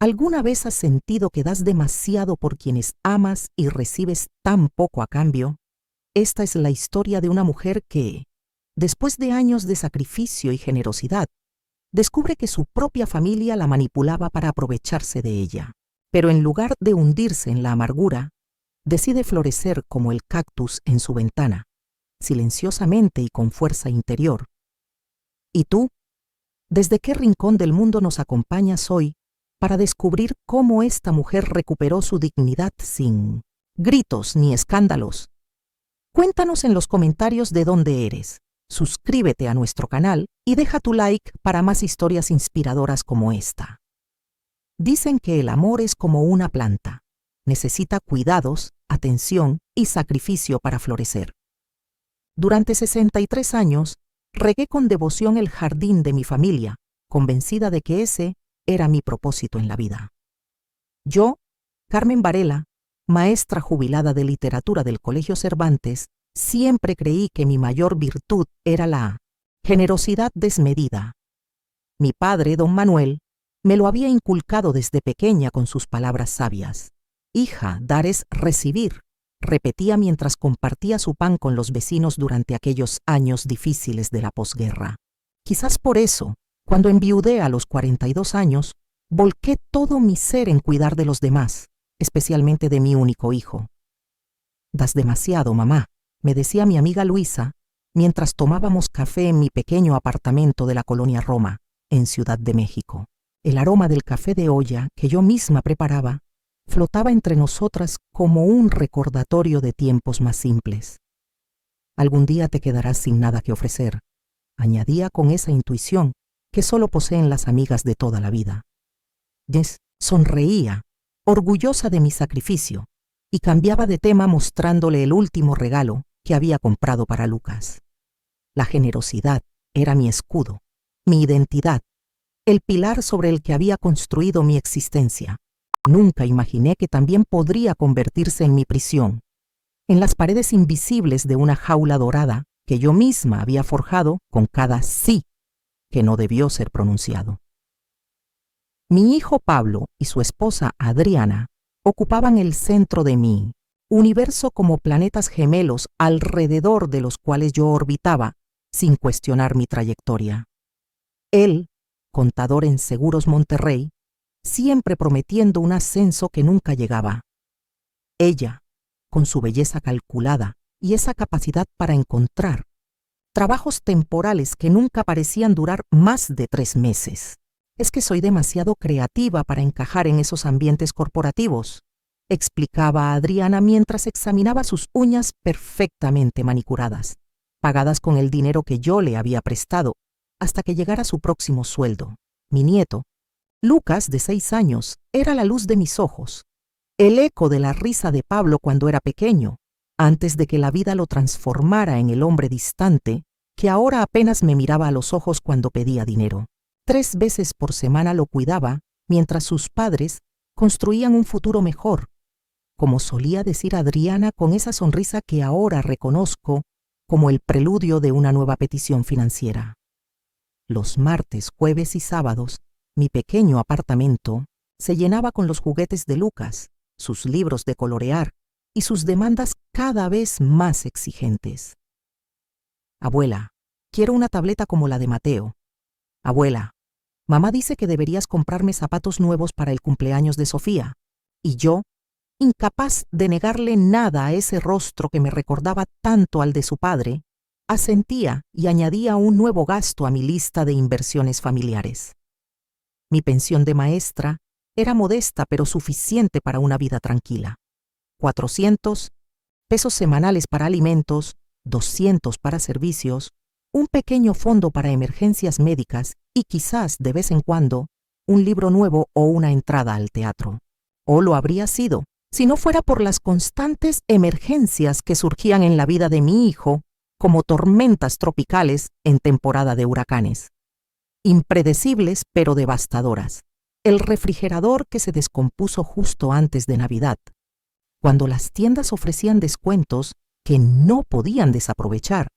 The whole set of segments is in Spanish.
¿Alguna vez has sentido que das demasiado por quienes amas y recibes tan poco a cambio? Esta es la historia de una mujer que, después de años de sacrificio y generosidad, descubre que su propia familia la manipulaba para aprovecharse de ella. Pero en lugar de hundirse en la amargura, decide florecer como el cactus en su ventana, silenciosamente y con fuerza interior. ¿Y tú? ¿Desde qué rincón del mundo nos acompañas hoy para descubrir cómo esta mujer recuperó su dignidad sin gritos ni escándalos? Cuéntanos en los comentarios de dónde eres. Suscríbete a nuestro canal y deja tu like para más historias inspiradoras como esta. Dicen que el amor es como una planta. Necesita cuidados, atención y sacrificio para florecer. Durante 63 años, regué con devoción el jardín de mi familia, convencida de que ese era mi propósito en la vida. Yo, Carmen Varela, maestra jubilada de literatura del Colegio Cervantes, siempre creí que mi mayor virtud era la generosidad desmedida. Mi padre, don Manuel, me lo había inculcado desde pequeña con sus palabras sabias. Hija, dar es recibir, repetía mientras compartía su pan con los vecinos durante aquellos años difíciles de la posguerra. Quizás por eso, cuando enviudé a los 42 años, volqué todo mi ser en cuidar de los demás, especialmente de mi único hijo. Das demasiado, mamá, me decía mi amiga Luisa, mientras tomábamos café en mi pequeño apartamento de la colonia Roma, en Ciudad de México. El aroma del café de olla que yo misma preparaba flotaba entre nosotras como un recordatorio de tiempos más simples. Algún día te quedarás sin nada que ofrecer, añadía con esa intuición que solo poseen las amigas de toda la vida. Jess sonreía, orgullosa de mi sacrificio, y cambiaba de tema mostrándole el último regalo que había comprado para Lucas. La generosidad era mi escudo, mi identidad, el pilar sobre el que había construido mi existencia. Nunca imaginé que también podría convertirse en mi prisión, en las paredes invisibles de una jaula dorada que yo misma había forjado con cada sí que no debió ser pronunciado. Mi hijo Pablo y su esposa Adriana ocupaban el centro de mi universo como planetas gemelos alrededor de los cuales yo orbitaba sin cuestionar mi trayectoria. Él, contador en Seguros Monterrey, siempre prometiendo un ascenso que nunca llegaba. Ella, con su belleza calculada y esa capacidad para encontrar trabajos temporales que nunca parecían durar más de 3 meses. Es que soy demasiado creativa para encajar en esos ambientes corporativos, explicaba Adriana mientras examinaba sus uñas perfectamente manicuradas, pagadas con el dinero que yo le había prestado, hasta que llegara su próximo sueldo. Mi nieto, Lucas, de 6 años, era la luz de mis ojos, el eco de la risa de Pablo cuando era pequeño, antes de que la vida lo transformara en el hombre distante que ahora apenas me miraba a los ojos cuando pedía dinero. 3 veces por semana lo cuidaba, mientras sus padres construían un futuro mejor, como solía decir Adriana con esa sonrisa que ahora reconozco como el preludio de una nueva petición financiera. Los martes, jueves y sábados, mi pequeño apartamento se llenaba con los juguetes de Lucas, sus libros de colorear y sus demandas cada vez más exigentes. Abuela, quiero una tableta como la de Mateo. Abuela, mamá dice que deberías comprarme zapatos nuevos para el cumpleaños de Sofía. Y yo, incapaz de negarle nada a ese rostro que me recordaba tanto al de su padre, asentía y añadía un nuevo gasto a mi lista de inversiones familiares. Mi pensión de maestra era modesta pero suficiente para una vida tranquila. 400 pesos semanales para alimentos, 200 para servicios, un pequeño fondo para emergencias médicas y quizás, de vez en cuando, un libro nuevo o una entrada al teatro. O lo habría sido, si no fuera por las constantes emergencias que surgían en la vida de mi hijo como tormentas tropicales en temporada de huracanes. Impredecibles pero devastadoras. El refrigerador que se descompuso justo antes de Navidad, cuando las tiendas ofrecían descuentos que no podían desaprovechar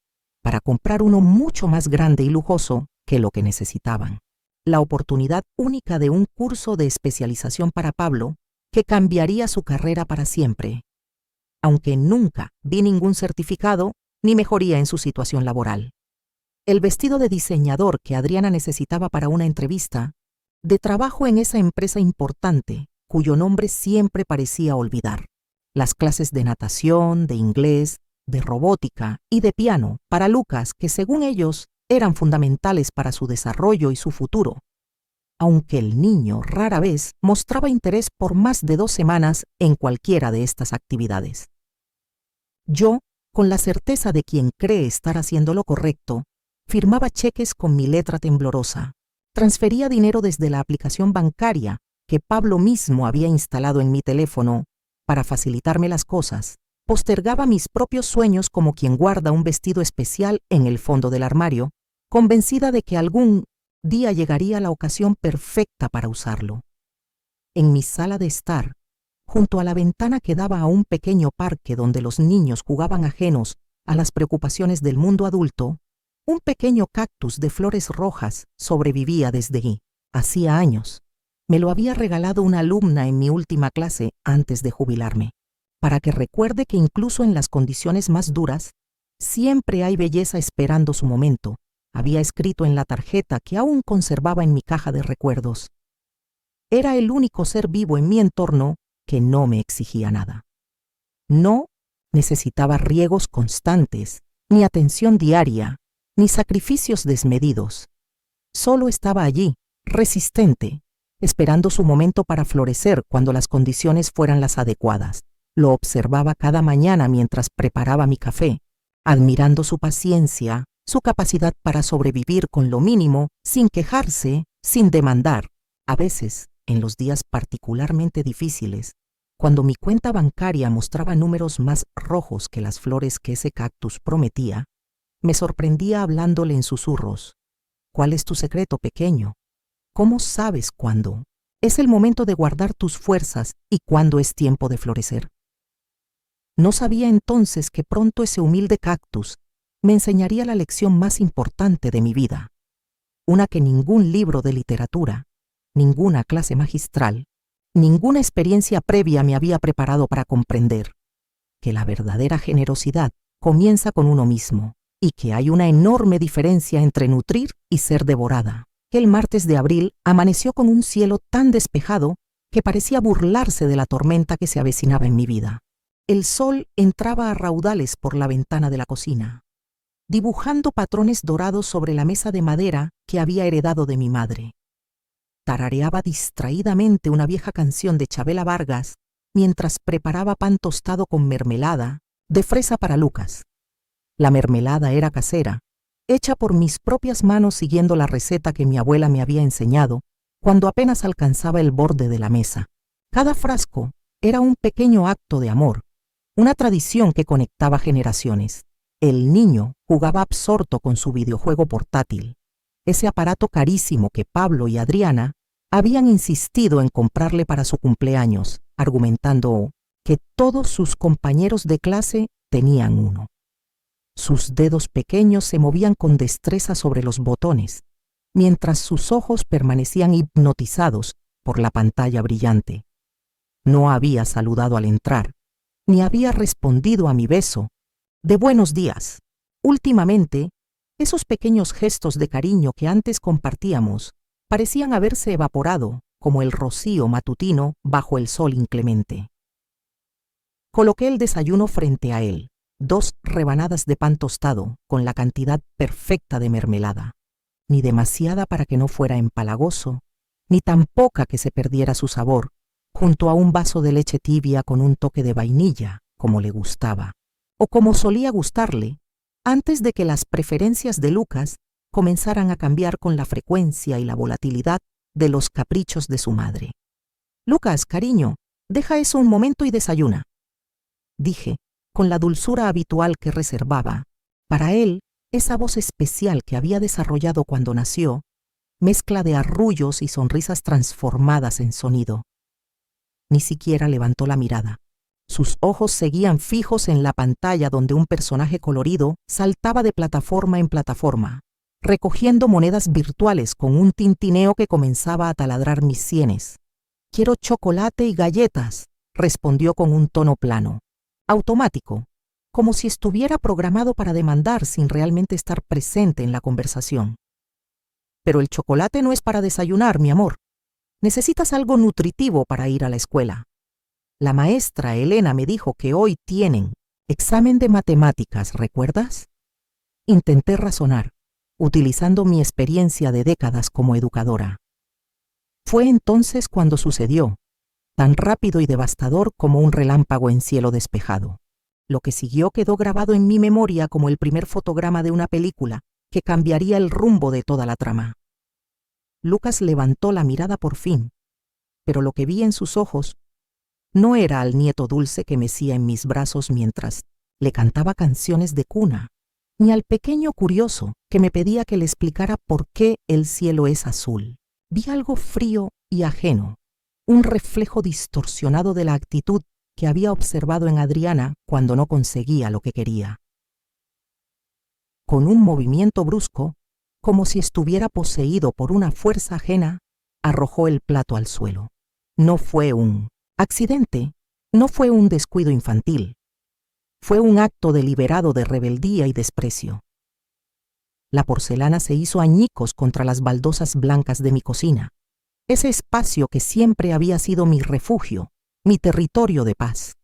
para comprar uno mucho más grande y lujoso que lo que necesitaban. la oportunidad única de un curso de especialización para Pablo que cambiaría su carrera para siempre, aunque nunca vi ningún certificado ni mejoría en su situación laboral. El vestido de diseñador que Adriana necesitaba para una entrevista de trabajo en esa empresa importante, cuyo nombre siempre parecía olvidar. Las clases de natación, de inglés, de robótica y de piano para Lucas, que según ellos eran fundamentales para su desarrollo y su futuro, aunque el niño rara vez mostraba interés por más de 2 semanas en cualquiera de estas actividades. Yo, con la certeza de quien cree estar haciendo lo correcto, firmaba cheques con mi letra temblorosa, transfería dinero desde la aplicación bancaria que Pablo mismo había instalado en mi teléfono para facilitarme las cosas, postergaba mis propios sueños como quien guarda un vestido especial en el fondo del armario, convencida de que algún día llegaría la ocasión perfecta para usarlo. En mi sala de estar, junto a la ventana que daba a un pequeño parque donde los niños jugaban ajenos a las preocupaciones del mundo adulto, un pequeño cactus de flores rojas sobrevivía desde hacía años. Me lo había regalado una alumna en mi última clase antes de jubilarme, para que recuerde que incluso en las condiciones más duras, siempre hay belleza esperando su momento, había escrito en la tarjeta que aún conservaba en mi caja de recuerdos. Era el único ser vivo en mi entorno que no me exigía nada. No necesitaba riegos constantes, ni atención diaria, ni sacrificios desmedidos. Solo estaba allí, resistente, esperando su momento para florecer cuando las condiciones fueran las adecuadas. Lo observaba cada mañana mientras preparaba mi café, admirando su paciencia, su capacidad para sobrevivir con lo mínimo, sin quejarse, sin demandar. A veces, en los días particularmente difíciles, cuando mi cuenta bancaria mostraba números más rojos que las flores que ese cactus prometía, me sorprendía hablándole en susurros. ¿Cuál es tu secreto, pequeño? ¿Cómo sabes cuándo es el momento de guardar tus fuerzas y cuándo es tiempo de florecer? No sabía entonces que pronto ese humilde cactus me enseñaría la lección más importante de mi vida, una que ningún libro de literatura, ninguna clase magistral, ninguna experiencia previa me había preparado para comprender, que la verdadera generosidad comienza con uno mismo y que hay una enorme diferencia entre nutrir y ser devorada. El martes de abril amaneció con un cielo tan despejado que parecía burlarse de la tormenta que se avecinaba en mi vida. El sol entraba a raudales por la ventana de la cocina, dibujando patrones dorados sobre la mesa de madera que había heredado de mi madre. Tarareaba distraídamente una vieja canción de Chabela Vargas mientras preparaba pan tostado con mermelada de fresa para Lucas. La mermelada era casera, hecha por mis propias manos siguiendo la receta que mi abuela me había enseñado cuando apenas alcanzaba el borde de la mesa. Cada frasco era un pequeño acto de amor, una tradición que conectaba generaciones. El niño jugaba absorto con su videojuego portátil, ese aparato carísimo que Pablo y Adriana habían insistido en comprarle para su cumpleaños, argumentando que todos sus compañeros de clase tenían uno. Sus dedos pequeños se movían con destreza sobre los botones, mientras sus ojos permanecían hipnotizados por la pantalla brillante. No había saludado al entrar, ni había respondido a mi beso de buenos días. Últimamente, esos pequeños gestos de cariño que antes compartíamos parecían haberse evaporado como el rocío matutino bajo el sol inclemente. Coloqué el desayuno frente a él, 2 rebanadas de pan tostado con la cantidad perfecta de mermelada, ni demasiada para que no fuera empalagoso, ni tan poca que se perdiera su sabor, junto a un vaso de leche tibia con un toque de vainilla, como le gustaba, o como solía gustarle, antes de que las preferencias de Lucas comenzaran a cambiar con la frecuencia y la volatilidad de los caprichos de su madre. «Lucas, cariño, deja eso un momento y desayuna», dije, con la dulzura habitual que reservaba. Para él, esa voz especial que había desarrollado cuando nació, mezcla de arrullos y sonrisas transformadas en sonido. Ni siquiera levantó la mirada. Sus ojos seguían fijos en la pantalla donde un personaje colorido saltaba de plataforma en plataforma, recogiendo monedas virtuales con un tintineo que comenzaba a taladrar mis sienes. «Quiero chocolate y galletas», respondió con un tono plano, automático, como si estuviera programado para demandar sin realmente estar presente en la conversación. «Pero el chocolate no es para desayunar, mi amor. Necesitas algo nutritivo para ir a la escuela. La maestra Elena me dijo que hoy tienen examen de matemáticas, ¿recuerdas?». Intenté razonar, utilizando mi experiencia de décadas como educadora. Fue entonces cuando sucedió, tan rápido y devastador como un relámpago en cielo despejado. Lo que siguió quedó grabado en mi memoria como el primer fotograma de una película que cambiaría el rumbo de toda la trama. Lucas levantó la mirada por fin, pero lo que vi en sus ojos no era al nieto dulce que mecía en mis brazos mientras le cantaba canciones de cuna, ni al pequeño curioso que me pedía que le explicara por qué el cielo es azul. Vi algo frío y ajeno, un reflejo distorsionado de la actitud que había observado en Adriana cuando no conseguía lo que quería. Con un movimiento brusco, como si estuviera poseído por una fuerza ajena, arrojó el plato al suelo. No fue un accidente, no fue un descuido infantil. Fue un acto deliberado de rebeldía y desprecio. La porcelana se hizo añicos contra las baldosas blancas de mi cocina, ese espacio que siempre había sido mi refugio, mi territorio de paz.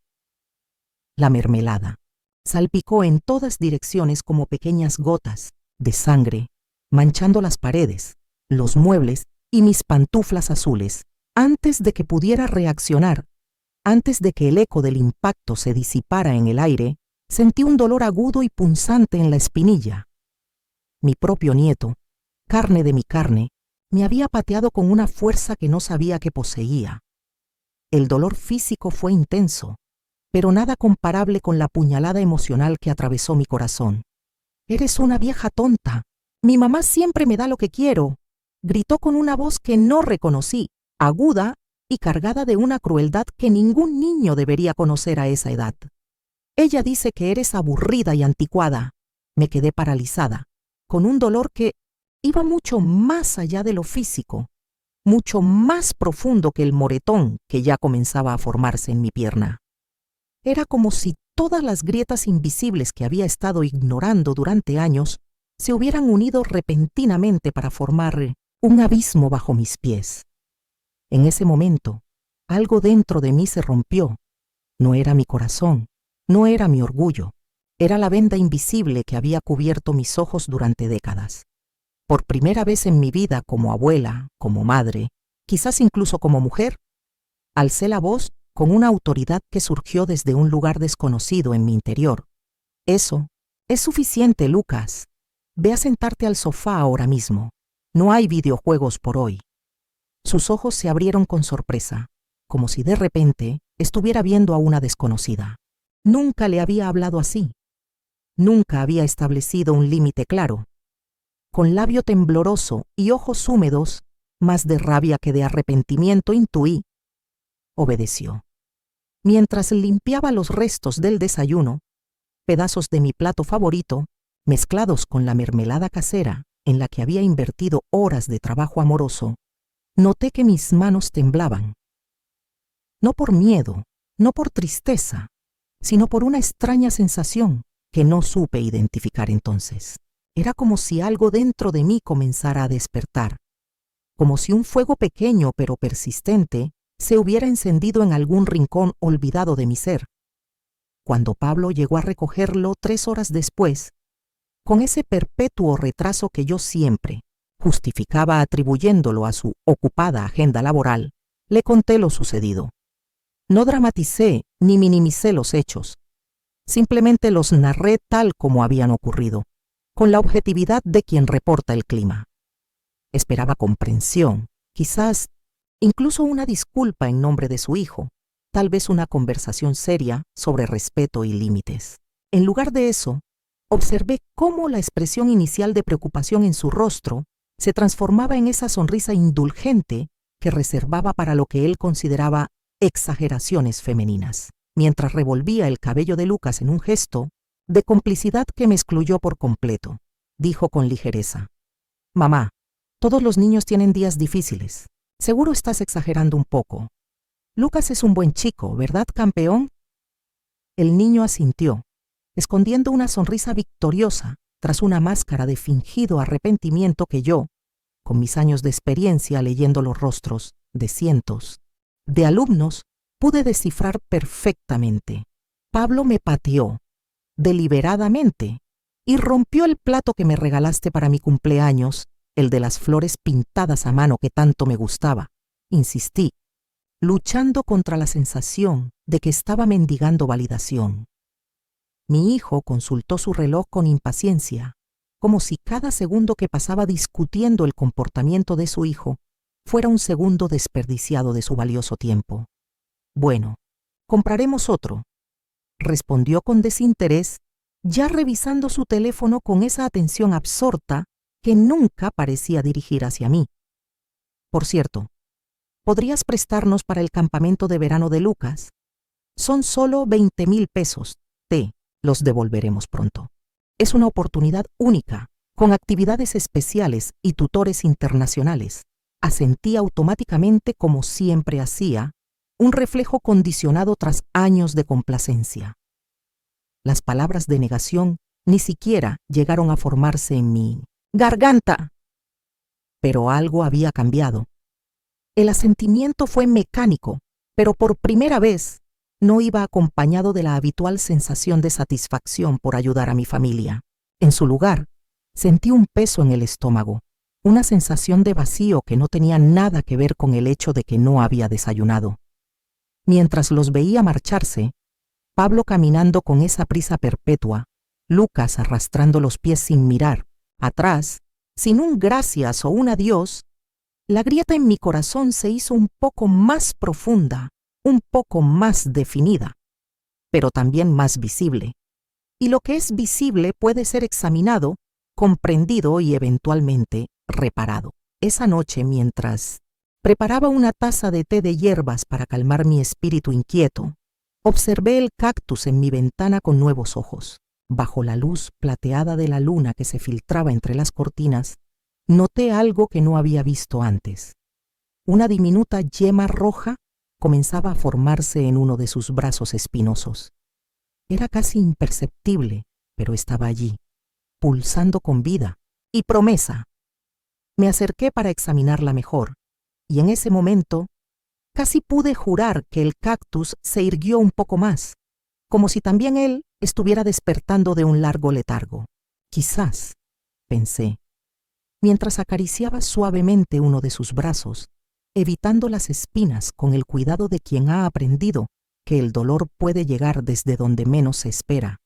La mermelada salpicó en todas direcciones como pequeñas gotas de sangre, manchando las paredes, los muebles y mis pantuflas azules. Antes de que pudiera reaccionar, antes de que el eco del impacto se disipara en el aire, sentí un dolor agudo y punzante en la espinilla. Mi propio nieto, carne de mi carne, me había pateado con una fuerza que no sabía que poseía. El dolor físico fue intenso, pero nada comparable con la puñalada emocional que atravesó mi corazón. «Eres una vieja tonta. Mi mamá siempre me da lo que quiero», gritó con una voz que no reconocí, aguda y cargada de una crueldad que ningún niño debería conocer a esa edad. «Ella dice que eres aburrida y anticuada». Me quedé paralizada, con un dolor que iba mucho más allá de lo físico, mucho más profundo que el moretón que ya comenzaba a formarse en mi pierna. Era como si todas las grietas invisibles que había estado ignorando durante años se hubieran unido repentinamente para formar un abismo bajo mis pies. En ese momento, algo dentro de mí se rompió. No era mi corazón, no era mi orgullo, era la venda invisible que había cubierto mis ojos durante décadas. Por primera vez en mi vida como abuela, como madre, quizás incluso como mujer, alcé la voz con una autoridad que surgió desde un lugar desconocido en mi interior. «Eso es suficiente, Lucas. Ve a sentarte al sofá ahora mismo. No hay videojuegos por hoy». Sus ojos se abrieron con sorpresa, como si de repente estuviera viendo a una desconocida. Nunca le había hablado así. Nunca había establecido un límite claro. Con labio tembloroso y ojos húmedos, más de rabia que de arrepentimiento intuí. Obedeció. Mientras limpiaba los restos del desayuno, pedazos de mi plato favorito, mezclados con la mermelada casera en la que había invertido horas de trabajo amoroso, noté que mis manos temblaban. No por miedo, no por tristeza, sino por una extraña sensación que no supe identificar entonces. Era como si algo dentro de mí comenzara a despertar, como si un fuego pequeño pero persistente se hubiera encendido en algún rincón olvidado de mi ser. Cuando Pablo llegó a recogerlo 3 horas después, con ese perpetuo retraso que yo siempre justificaba atribuyéndolo a su ocupada agenda laboral, le conté lo sucedido. No dramaticé ni minimicé los hechos. Simplemente los narré tal como habían ocurrido, con la objetividad de quien reporta el clima. Esperaba comprensión, quizás incluso una disculpa en nombre de su hijo, tal vez una conversación seria sobre respeto y límites. En lugar de eso, observé cómo la expresión inicial de preocupación en su rostro se transformaba en esa sonrisa indulgente que reservaba para lo que él consideraba exageraciones femeninas, mientras revolvía el cabello de Lucas en un gesto de complicidad que me excluyó por completo. Dijo con ligereza: Mamá, todos los niños tienen días difíciles. Seguro estás exagerando un poco. Lucas es un buen chico, ¿verdad, campeón? El niño asintió, escondiendo una sonrisa victoriosa tras una máscara de fingido arrepentimiento que yo, con mis años de experiencia leyendo los rostros de cientos de alumnos, pude descifrar perfectamente. Pablo me pateó, deliberadamente, y rompió el plato que me regalaste para mi cumpleaños, el de las flores pintadas a mano que tanto me gustaba. Insistí, luchando contra la sensación de que estaba mendigando validación. Mi hijo consultó su reloj con impaciencia, como si cada segundo que pasaba discutiendo el comportamiento de su hijo fuera un segundo desperdiciado de su valioso tiempo. Bueno, compraremos otro, respondió con desinterés, ya revisando su teléfono con esa atención absorta que nunca parecía dirigir hacia mí. Por cierto, ¿podrías prestarnos para el campamento de verano de Lucas? Son solo 20,000 pesos. Los devolveremos pronto. Es una oportunidad única, con actividades especiales y tutores internacionales. Asentí automáticamente como siempre hacía, un reflejo condicionado tras años de complacencia. Las palabras de negación ni siquiera llegaron a formarse en mi garganta. Pero algo había cambiado. El asentimiento fue mecánico, pero por primera vez no iba acompañado de la habitual sensación de satisfacción por ayudar a mi familia. En su lugar, sentí un peso en el estómago, una sensación de vacío que no tenía nada que ver con el hecho de que no había desayunado. Mientras los veía marcharse, Pablo caminando con esa prisa perpetua, Lucas arrastrando los pies sin mirar, atrás, sin un gracias o un adiós, la grieta en mi corazón se hizo un poco más profunda, un poco más definida, pero también más visible. Y lo que es visible puede ser examinado, comprendido y eventualmente reparado. Esa noche, mientras preparaba una taza de té de hierbas para calmar mi espíritu inquieto, observé el cactus en mi ventana con nuevos ojos. Bajo la luz plateada de la luna que se filtraba entre las cortinas, noté algo que no había visto antes. Una diminuta yema roja comenzaba a formarse en uno de sus brazos espinosos. Era casi imperceptible, pero estaba allí, pulsando con vida y promesa. Me acerqué para examinarla mejor, y en ese momento casi pude jurar que el cactus se irguió un poco más, como si también él estuviera despertando de un largo letargo. Quizás, pensé, mientras acariciaba suavemente uno de sus brazos, evitando las espinas con el cuidado de quien ha aprendido que el dolor puede llegar desde donde menos se espera.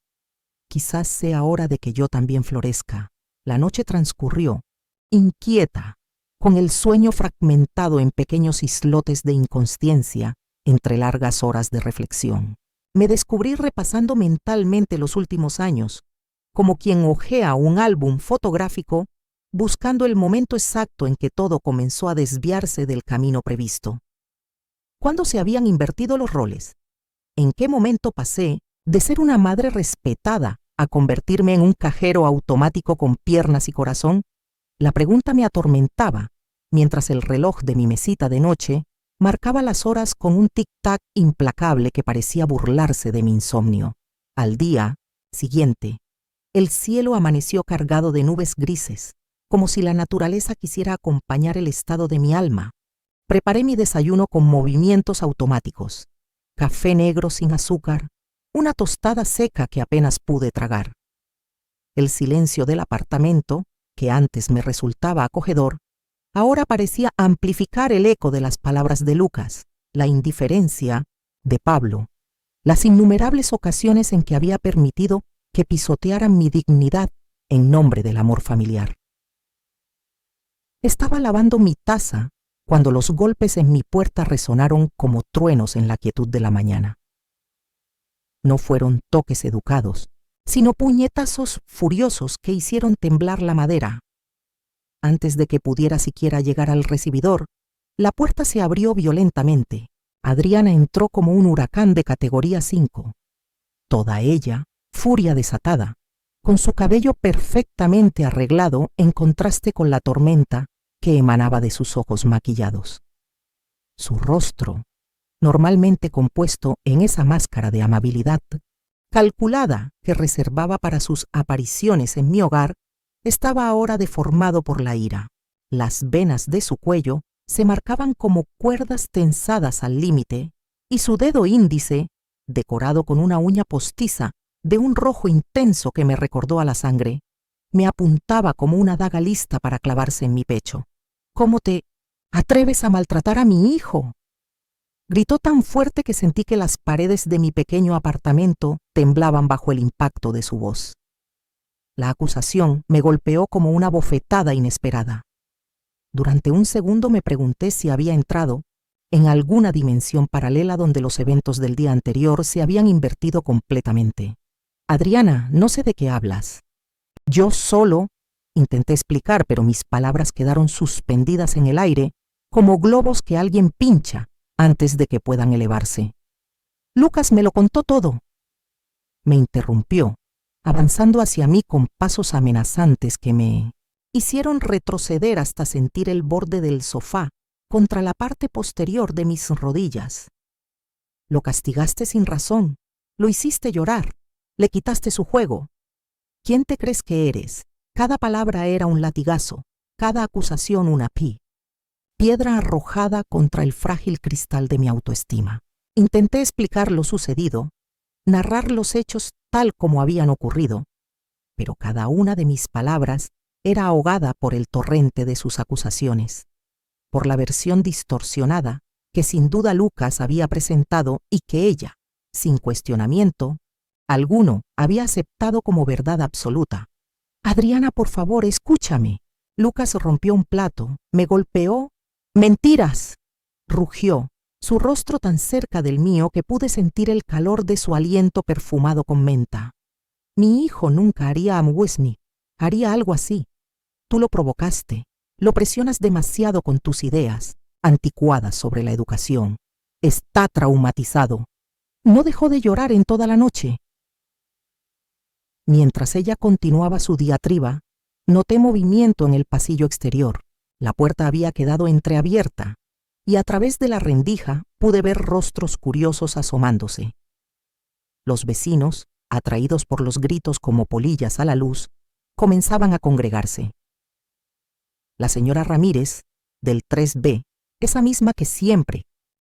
Quizás sea hora de que yo también florezca. La noche transcurrió, inquieta, con el sueño fragmentado en pequeños islotes de inconsciencia entre largas horas de reflexión. Me descubrí repasando mentalmente los últimos años, como quien hojea un álbum fotográfico buscando el momento exacto en que todo comenzó a desviarse del camino previsto. ¿Cuándo se habían invertido los roles? ¿En qué momento pasé de ser una madre respetada a convertirme en un cajero automático con piernas y corazón? La pregunta me atormentaba, mientras el reloj de mi mesita de noche marcaba las horas con un tic-tac implacable que parecía burlarse de mi insomnio. Al día siguiente, el cielo amaneció cargado de nubes grises, como si la naturaleza quisiera acompañar el estado de mi alma. Preparé mi desayuno con movimientos automáticos. Café negro sin azúcar, una tostada seca que apenas pude tragar. El silencio del apartamento, que antes me resultaba acogedor, ahora parecía amplificar el eco de las palabras de Lucas, la indiferencia de Pablo, las innumerables ocasiones en que había permitido que pisotearan mi dignidad en nombre del amor familiar. Estaba lavando mi taza cuando los golpes en mi puerta resonaron como truenos en la quietud de la mañana. No fueron toques educados, sino puñetazos furiosos que hicieron temblar la madera. Antes de que pudiera siquiera llegar al recibidor, la puerta se abrió violentamente. Adriana entró como un huracán de categoría 5. Toda ella, furia desatada, con su cabello perfectamente arreglado en contraste con la tormenta que emanaba de sus ojos maquillados. Su rostro, normalmente compuesto en esa máscara de amabilidad, calculada que reservaba para sus apariciones en mi hogar, estaba ahora deformado por la ira. Las venas de su cuello se marcaban como cuerdas tensadas al límite, y su dedo índice, decorado con una uña postiza de un rojo intenso que me recordó a la sangre, me apuntaba como una daga lista para clavarse en mi pecho. «¿Cómo te atreves a maltratar a mi hijo?», gritó tan fuerte que sentí que las paredes de mi pequeño apartamento temblaban bajo el impacto de su voz. La acusación me golpeó como una bofetada inesperada. Durante un segundo me pregunté si había entrado en alguna dimensión paralela donde los eventos del día anterior se habían invertido completamente. «Adriana, no sé de qué hablas». Yo solo intenté explicar, pero mis palabras quedaron suspendidas en el aire como globos que alguien pincha antes de que puedan elevarse. «Lucas me lo contó todo», me interrumpió, avanzando hacia mí con pasos amenazantes que me hicieron retroceder hasta sentir el borde del sofá contra la parte posterior de mis rodillas. «Lo castigaste sin razón, lo hiciste llorar, le quitaste su juego. ¿Quién te crees que eres?». Cada palabra era un latigazo, cada acusación una piedra arrojada contra el frágil cristal de mi autoestima. Intenté explicar lo sucedido, narrar los hechos tal como habían ocurrido, pero cada una de mis palabras era ahogada por el torrente de sus acusaciones, por la versión distorsionada que sin duda Lucas había presentado y que ella, sin cuestionamiento alguno, había aceptado como verdad absoluta. «Adriana, por favor, escúchame». Lucas rompió un plato, me golpeó. «¡Mentiras!», rugió, su rostro tan cerca del mío que pude sentir el calor de su aliento perfumado con menta. «Mi hijo nunca haría Amwesni, haría algo así. Tú lo provocaste, lo presionas demasiado con tus ideas anticuadas sobre la educación. Está traumatizado. No dejó de llorar en toda la noche». Mientras ella continuaba su diatriba, noté movimiento en el pasillo exterior. La puerta había quedado entreabierta, y a través de la rendija pude ver rostros curiosos asomándose. Los vecinos, atraídos por los gritos como polillas a la luz, comenzaban a congregarse. La señora Ramírez, del 3B, esa misma que siempre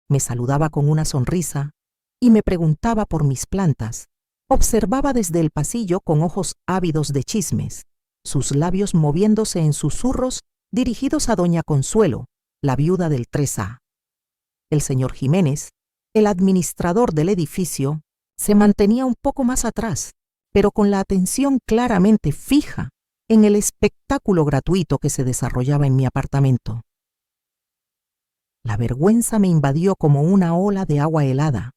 me saludaba con una sonrisa y me preguntaba por mis plantas, observaba desde el pasillo con ojos ávidos de chismes, sus labios moviéndose en susurros dirigidos a doña Consuelo, la viuda del 3A. El señor Jiménez, el administrador del edificio, se mantenía un poco más atrás, pero con la atención claramente fija en el espectáculo gratuito que se desarrollaba en mi apartamento. La vergüenza me invadió como una ola de agua helada,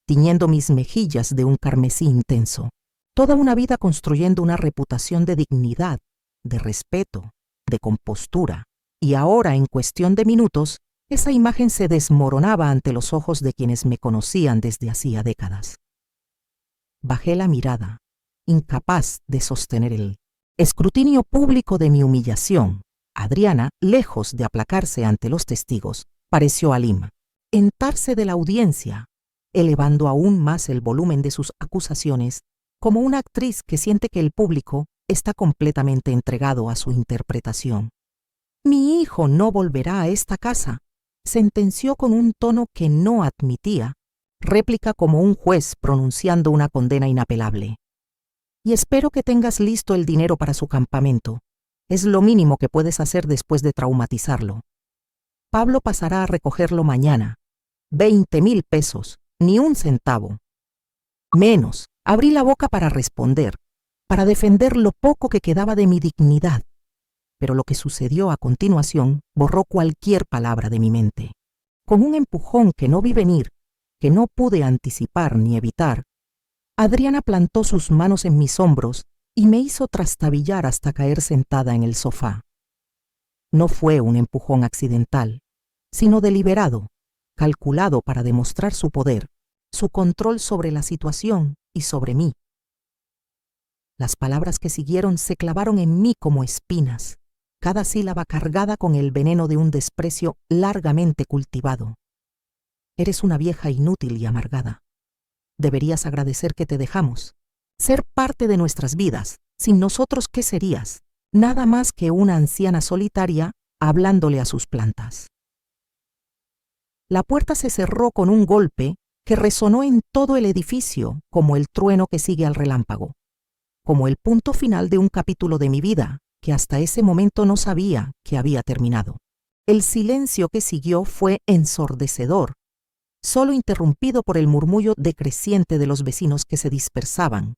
tiñendo mis mejillas de un carmesí intenso. Toda una vida construyendo una reputación de dignidad, de respeto, de compostura, y ahora, en cuestión de minutos, esa imagen se desmoronaba ante los ojos de quienes me conocían desde hacía décadas. Bajé la mirada, incapaz de sostener el escrutinio público de mi humillación. Adriana, lejos de aplacarse ante los testigos, pareció alimentarse de la audiencia, elevando aún más el volumen de sus acusaciones, como una actriz que siente que el público está completamente entregado a su interpretación. «Mi hijo no volverá a esta casa», sentenció con un tono que no admitía réplica, como un juez pronunciando una condena inapelable. «Y espero que tengas listo el dinero para su campamento. Es lo mínimo que puedes hacer después de traumatizarlo. Pablo pasará a recogerlo mañana. 20,000 pesos, ni un centavo. Menos». Abrí la boca para responder, para defender lo poco que quedaba de mi dignidad, pero lo que sucedió a continuación borró cualquier palabra de mi mente. Con un empujón que no vi venir, que no pude anticipar ni evitar, Adriana plantó sus manos en mis hombros y me hizo trastabillar hasta caer sentada en el sofá. No fue un empujón accidental, sino deliberado, calculado para demostrar su poder, su control sobre la situación y sobre mí. Las palabras que siguieron se clavaron en mí como espinas, cada sílaba cargada con el veneno de un desprecio largamente cultivado. Eres una vieja inútil y amargada. Deberías agradecer que te dejamos. Ser parte de nuestras vidas. Sin nosotros, ¿qué serías? Nada más que una anciana solitaria hablándole a sus plantas. La puerta se cerró con un golpe que resonó en todo el edificio como el trueno que sigue al relámpago, como el punto final de un capítulo de mi vida que hasta ese momento no sabía que había terminado. El silencio que siguió fue ensordecedor, solo interrumpido por el murmullo decreciente de los vecinos que se dispersaban,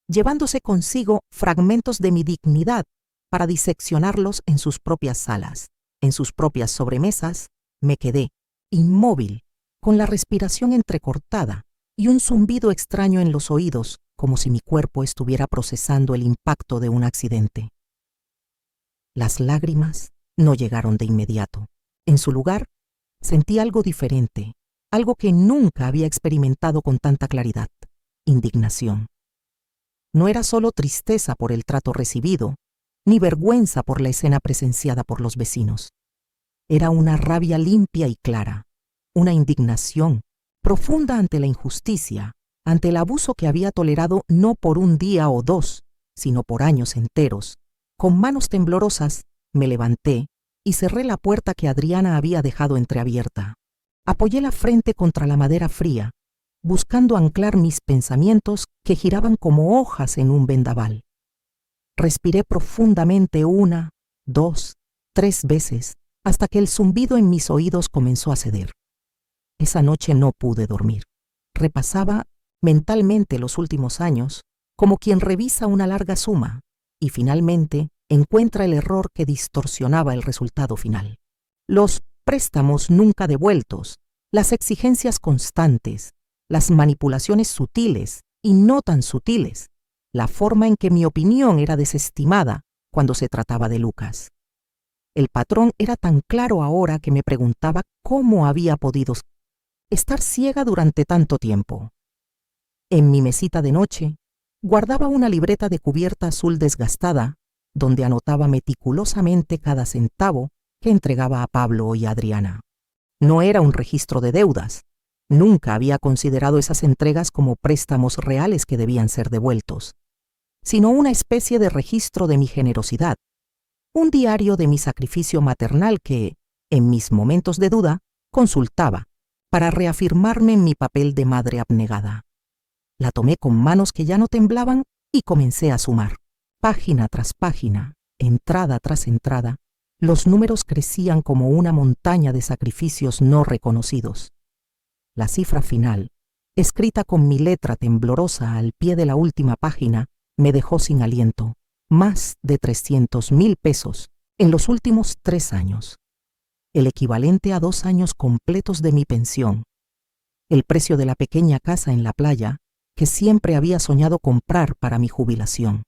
llevándose consigo fragmentos de mi dignidad para diseccionarlos en sus propias salas. En sus propias sobremesas me quedé, inmóvil, con la respiración entrecortada y un zumbido extraño en los oídos, como si mi cuerpo estuviera procesando el impacto de un accidente. Las lágrimas no llegaron de inmediato. En su lugar, sentí algo diferente, algo que nunca había experimentado con tanta claridad: indignación. No era solo tristeza por el trato recibido, ni vergüenza por la escena presenciada por los vecinos. Era una rabia limpia y clara, una indignación profunda ante la injusticia, ante el abuso que había tolerado no por un día o dos, sino por años enteros. Con manos temblorosas me levanté y cerré la puerta que Adriana había dejado entreabierta. Apoyé la frente contra la madera fría, buscando anclar mis pensamientos que giraban como hojas en un vendaval. Respiré profundamente 1, 2, 3 veces, hasta que el zumbido en mis oídos comenzó a ceder. Esa noche no pude dormir. Repasaba mentalmente los últimos años, como quien revisa una larga suma, y finalmente encuentra el error que distorsionaba el resultado final. Los préstamos nunca devueltos, las exigencias constantes, las manipulaciones sutiles y no tan sutiles, la forma en que mi opinión era desestimada cuando se trataba de Lucas. El patrón era tan claro ahora que me preguntaba cómo había podido estar ciega durante tanto tiempo. En mi mesita de noche guardaba una libreta de cubierta azul desgastada, donde anotaba meticulosamente cada centavo que entregaba a Pablo y a Adriana. No era un registro de deudas. Nunca había considerado esas entregas como préstamos reales que debían ser devueltos, sino una especie de registro de mi generosidad, un diario de mi sacrificio maternal que, en mis momentos de duda, consultaba para reafirmarme en mi papel de madre abnegada. La tomé con manos que ya no temblaban y comencé a sumar. Página tras página, entrada tras entrada, los números crecían como una montaña de sacrificios no reconocidos. La cifra final, escrita con mi letra temblorosa al pie de la última página, me dejó sin aliento. Más de 300,000 pesos en los últimos 3 años. El equivalente a 2 años completos de mi pensión. El precio de la pequeña casa en la playa que siempre había soñado comprar para mi jubilación.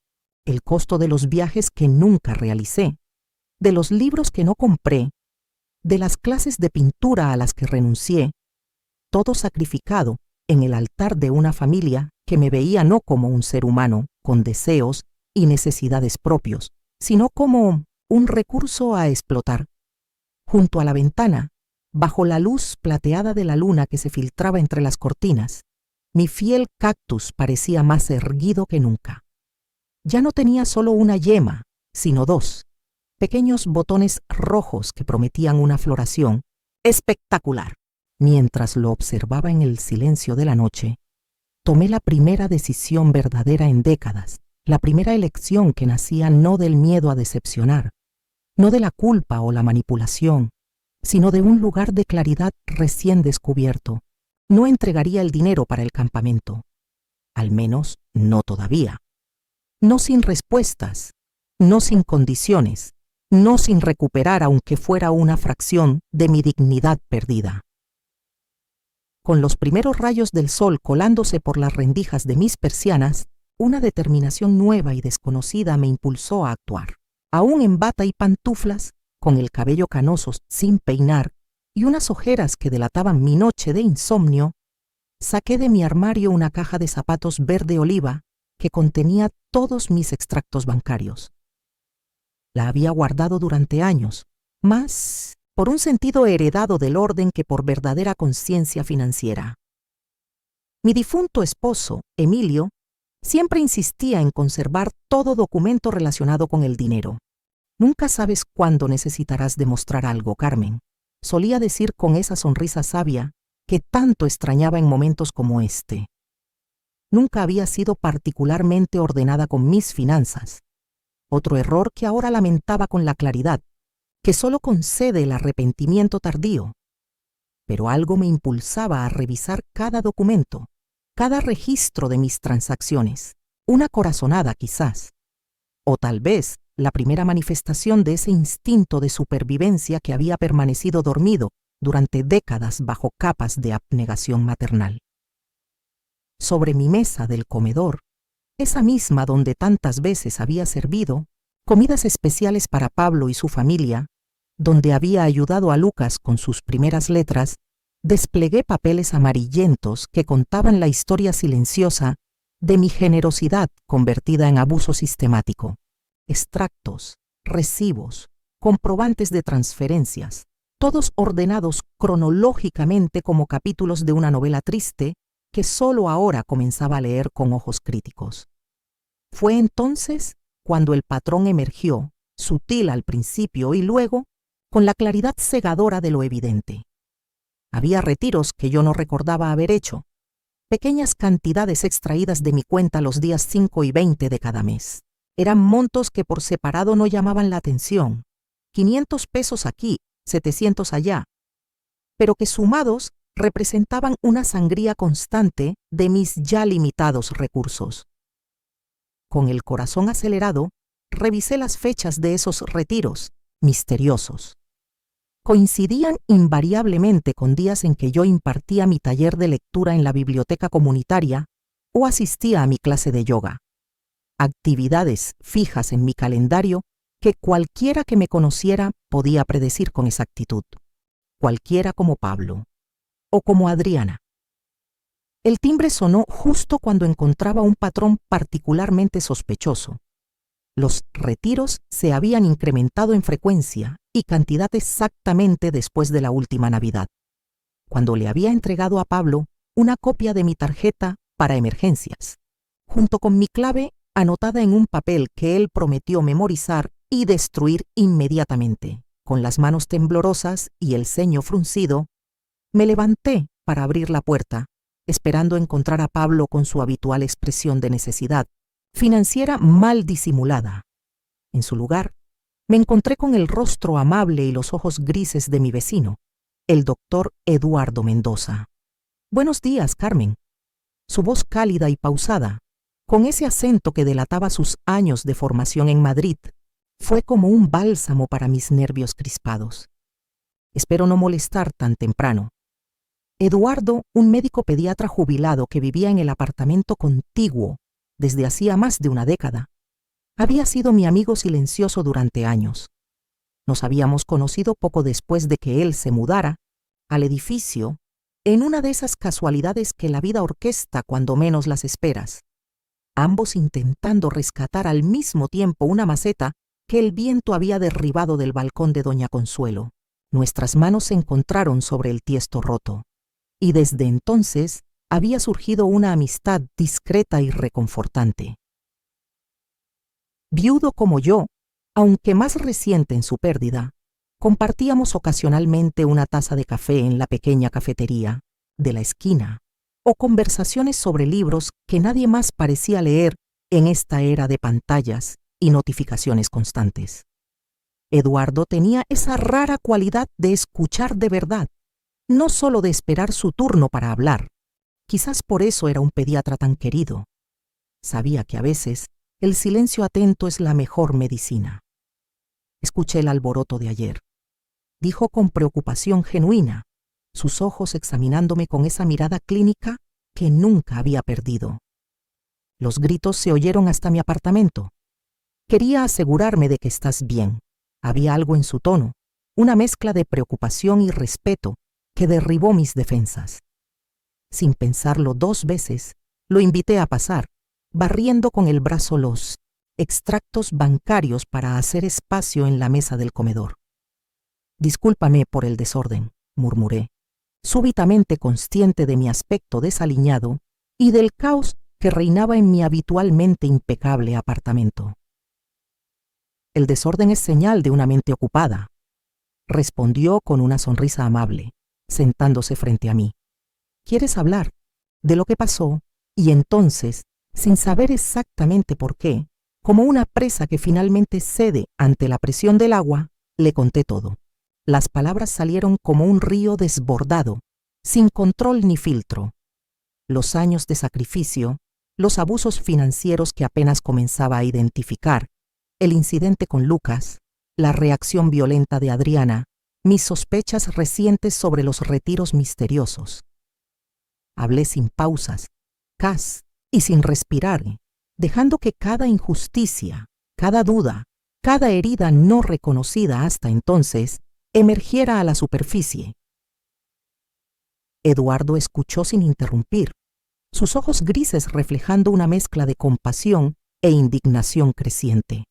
El costo de los viajes que nunca realicé, de los libros que no compré, de las clases de pintura a las que renuncié, todo sacrificado en el altar de una familia que me veía no como un ser humano con deseos y necesidades propios, sino como un recurso a explotar. Junto a la ventana, bajo la luz plateada de la luna que se filtraba entre las cortinas, mi fiel cactus parecía más erguido que nunca. Ya no tenía solo una yema, sino 2, pequeños botones rojos que prometían una floración espectacular. Mientras lo observaba en el silencio de la noche, tomé la primera decisión verdadera en décadas, la primera elección que nacía no del miedo a decepcionar, no de la culpa o la manipulación, sino de un lugar de claridad recién descubierto. No entregaría el dinero para el campamento, al menos no todavía. No sin respuestas, no sin condiciones, no sin recuperar aunque fuera una fracción de mi dignidad perdida. Con los primeros rayos del sol colándose por las rendijas de mis persianas, una determinación nueva y desconocida me impulsó a actuar. Aún en bata y pantuflas, con el cabello canoso sin peinar y unas ojeras que delataban mi noche de insomnio, saqué de mi armario una caja de zapatos verde oliva que contenía todos mis extractos bancarios. La había guardado durante años, más por un sentido heredado del orden que por verdadera conciencia financiera. Mi difunto esposo, Emilio, siempre insistía en conservar todo documento relacionado con el dinero. Nunca sabes cuándo necesitarás demostrar algo, Carmen, solía decir con esa sonrisa sabia que tanto extrañaba en momentos como este. Nunca había sido particularmente ordenada con mis finanzas. Otro error que ahora lamentaba con la claridad, que solo concede el arrepentimiento tardío. Pero algo me impulsaba a revisar cada documento, cada registro de mis transacciones, una corazonada quizás, o tal vez la primera manifestación de ese instinto de supervivencia que había permanecido dormido durante décadas bajo capas de abnegación maternal. Sobre mi mesa del comedor, esa misma donde tantas veces había servido comidas especiales para Pablo y su familia, donde había ayudado a Lucas con sus primeras letras, desplegué papeles amarillentos que contaban la historia silenciosa de mi generosidad convertida en abuso sistemático. Extractos, recibos, comprobantes de transferencias, todos ordenados cronológicamente como capítulos de una novela triste que solo ahora comenzaba a leer con ojos críticos. Fue entonces cuando el patrón emergió, sutil al principio y luego, con la claridad cegadora de lo evidente. Había retiros que yo no recordaba haber hecho, pequeñas cantidades extraídas de mi cuenta los días 5 y 20 de cada mes. Eran montos que por separado no llamaban la atención, 500 pesos aquí, 700 allá, pero que sumados representaban una sangría constante de mis ya limitados recursos. Con el corazón acelerado, revisé las fechas de esos retiros misteriosos. Coincidían invariablemente con días en que yo impartía mi taller de lectura en la biblioteca comunitaria o asistía a mi clase de yoga. Actividades fijas en mi calendario que cualquiera que me conociera podía predecir con exactitud. Cualquiera como Pablo o como Adriana. El timbre sonó justo cuando encontraba un patrón particularmente sospechoso. Los retiros se habían incrementado en frecuencia y cantidad exactamente después de la última Navidad, cuando le había entregado a Pablo una copia de mi tarjeta para emergencias, junto con mi clave anotada en un papel que él prometió memorizar y destruir inmediatamente. Con las manos temblorosas y el ceño fruncido, me levanté para abrir la puerta, esperando encontrar a Pablo con su habitual expresión de necesidad financiera mal disimulada. En su lugar, me encontré con el rostro amable y los ojos grises de mi vecino, el doctor Eduardo Mendoza. «Buenos días, Carmen». Su voz cálida y pausada, con ese acento que delataba sus años de formación en Madrid, fue como un bálsamo para mis nervios crispados. «Espero no molestar tan temprano». Eduardo, un médico pediatra jubilado que vivía en el apartamento contiguo desde hacía más de una década, había sido mi amigo silencioso durante años. Nos habíamos conocido poco después de que él se mudara al edificio en una de esas casualidades que la vida orquesta cuando menos las esperas, ambos intentando rescatar al mismo tiempo una maceta que el viento había derribado del balcón de Doña Consuelo. Nuestras manos se encontraron sobre el tiesto roto, y desde entonces había surgido una amistad discreta y reconfortante. Viudo como yo, aunque más reciente en su pérdida, compartíamos ocasionalmente una taza de café en la pequeña cafetería de la esquina, o conversaciones sobre libros que nadie más parecía leer en esta era de pantallas y notificaciones constantes. Eduardo tenía esa rara cualidad de escuchar de verdad, no solo de esperar su turno para hablar. Quizás por eso era un pediatra tan querido. Sabía que a veces el silencio atento es la mejor medicina. Escuché el alboroto de ayer, dijo con preocupación genuina, sus ojos examinándome con esa mirada clínica que nunca había perdido. Los gritos se oyeron hasta mi apartamento. Quería asegurarme de que estás bien. Había algo en su tono, una mezcla de preocupación y respeto que derribó mis defensas. Sin pensarlo 2 veces, lo invité a pasar, barriendo con el brazo los extractos bancarios para hacer espacio en la mesa del comedor. «Discúlpame por el desorden», murmuré, súbitamente consciente de mi aspecto desaliñado y del caos que reinaba en mi habitualmente impecable apartamento. «El desorden es señal de una mente ocupada», respondió con una sonrisa amable, sentándose frente a mí. «¿Quieres hablar de lo que pasó?» Y entonces, sin saber exactamente por qué, como una presa que finalmente cede ante la presión del agua, le conté todo. Las palabras salieron como un río desbordado, sin control ni filtro. Los años de sacrificio, los abusos financieros que apenas comenzaba a identificar, el incidente con Lucas, la reacción violenta de Adriana, mis sospechas recientes sobre los retiros misteriosos. Hablé sin pausas, y sin respirar, dejando que cada injusticia, cada duda, cada herida no reconocida hasta entonces, emergiera a la superficie. Eduardo escuchó sin interrumpir, sus ojos grises reflejando una mezcla de compasión e indignación creciente.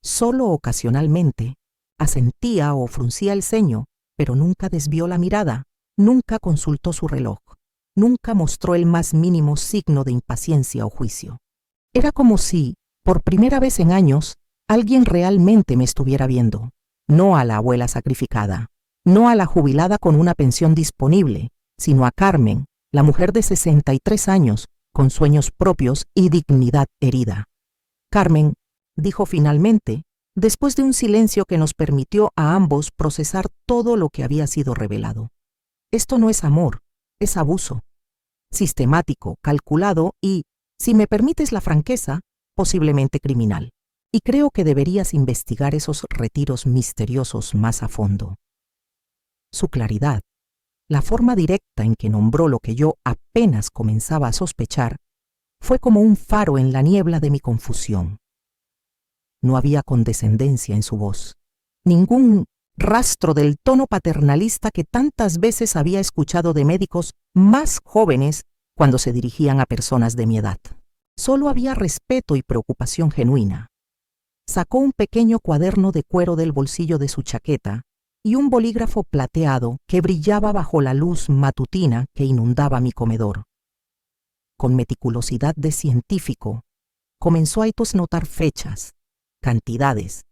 Solo ocasionalmente asentía o fruncía el ceño, pero nunca desvió la mirada, nunca consultó su reloj. Nunca mostró el más mínimo signo de impaciencia o juicio. Era como si, por primera vez en años, alguien realmente me estuviera viendo, no a la abuela sacrificada, no a la jubilada con una pensión disponible, sino a Carmen, la mujer de 63 años, con sueños propios y dignidad herida. «Carmen», dijo finalmente, después de un silencio que nos permitió a ambos procesar todo lo que había sido revelado. «Esto no es amor, es abuso. Sistemático, calculado y, si me permites la franqueza, posiblemente criminal. Y creo que deberías investigar esos retiros misteriosos más a fondo». Su claridad, la forma directa en que nombró lo que yo apenas comenzaba a sospechar, fue como un faro en la niebla de mi confusión. No había condescendencia en su voz, ningún rastro del tono paternalista que tantas veces había escuchado de médicos más jóvenes cuando se dirigían a personas de mi edad. Solo había respeto y preocupación genuina. Sacó un pequeño cuaderno de cuero del bolsillo de su chaqueta y un bolígrafo plateado que brillaba bajo la luz matutina que inundaba mi comedor. Con meticulosidad de científico, comenzó a notar fechas, cantidades,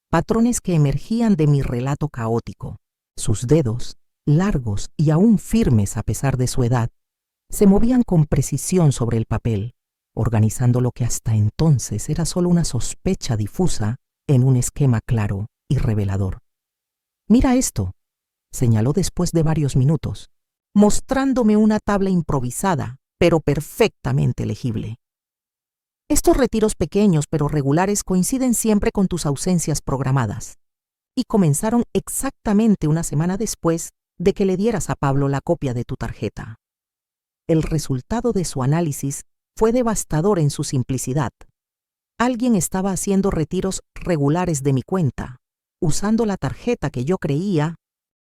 patrones que emergían de mi relato caótico. Sus dedos, largos y aún firmes a pesar de su edad, se movían con precisión sobre el papel, organizando lo que hasta entonces era solo una sospecha difusa en un esquema claro y revelador. «Mira esto», señaló después de varios minutos, mostrándome una tabla improvisada, pero perfectamente legible. «Estos retiros pequeños pero regulares coinciden siempre con tus ausencias programadas, y comenzaron exactamente una semana después de que le dieras a Pablo la copia de tu tarjeta». El resultado de su análisis fue devastador en su simplicidad. Alguien estaba haciendo retiros regulares de mi cuenta, usando la tarjeta que yo creía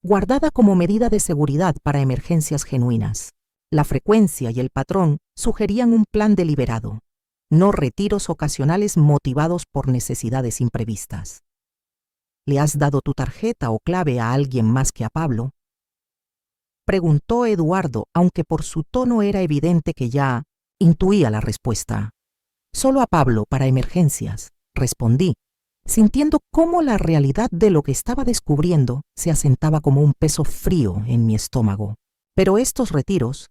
guardada como medida de seguridad para emergencias genuinas. La frecuencia y el patrón sugerían un plan deliberado, no retiros ocasionales motivados por necesidades imprevistas. «¿Le has dado tu tarjeta o clave a alguien más que a Pablo?», preguntó Eduardo, aunque por su tono era evidente que ya intuía la respuesta. «Solo a Pablo para emergencias», respondí, sintiendo cómo la realidad de lo que estaba descubriendo se asentaba como un peso frío en mi estómago. «Pero estos retiros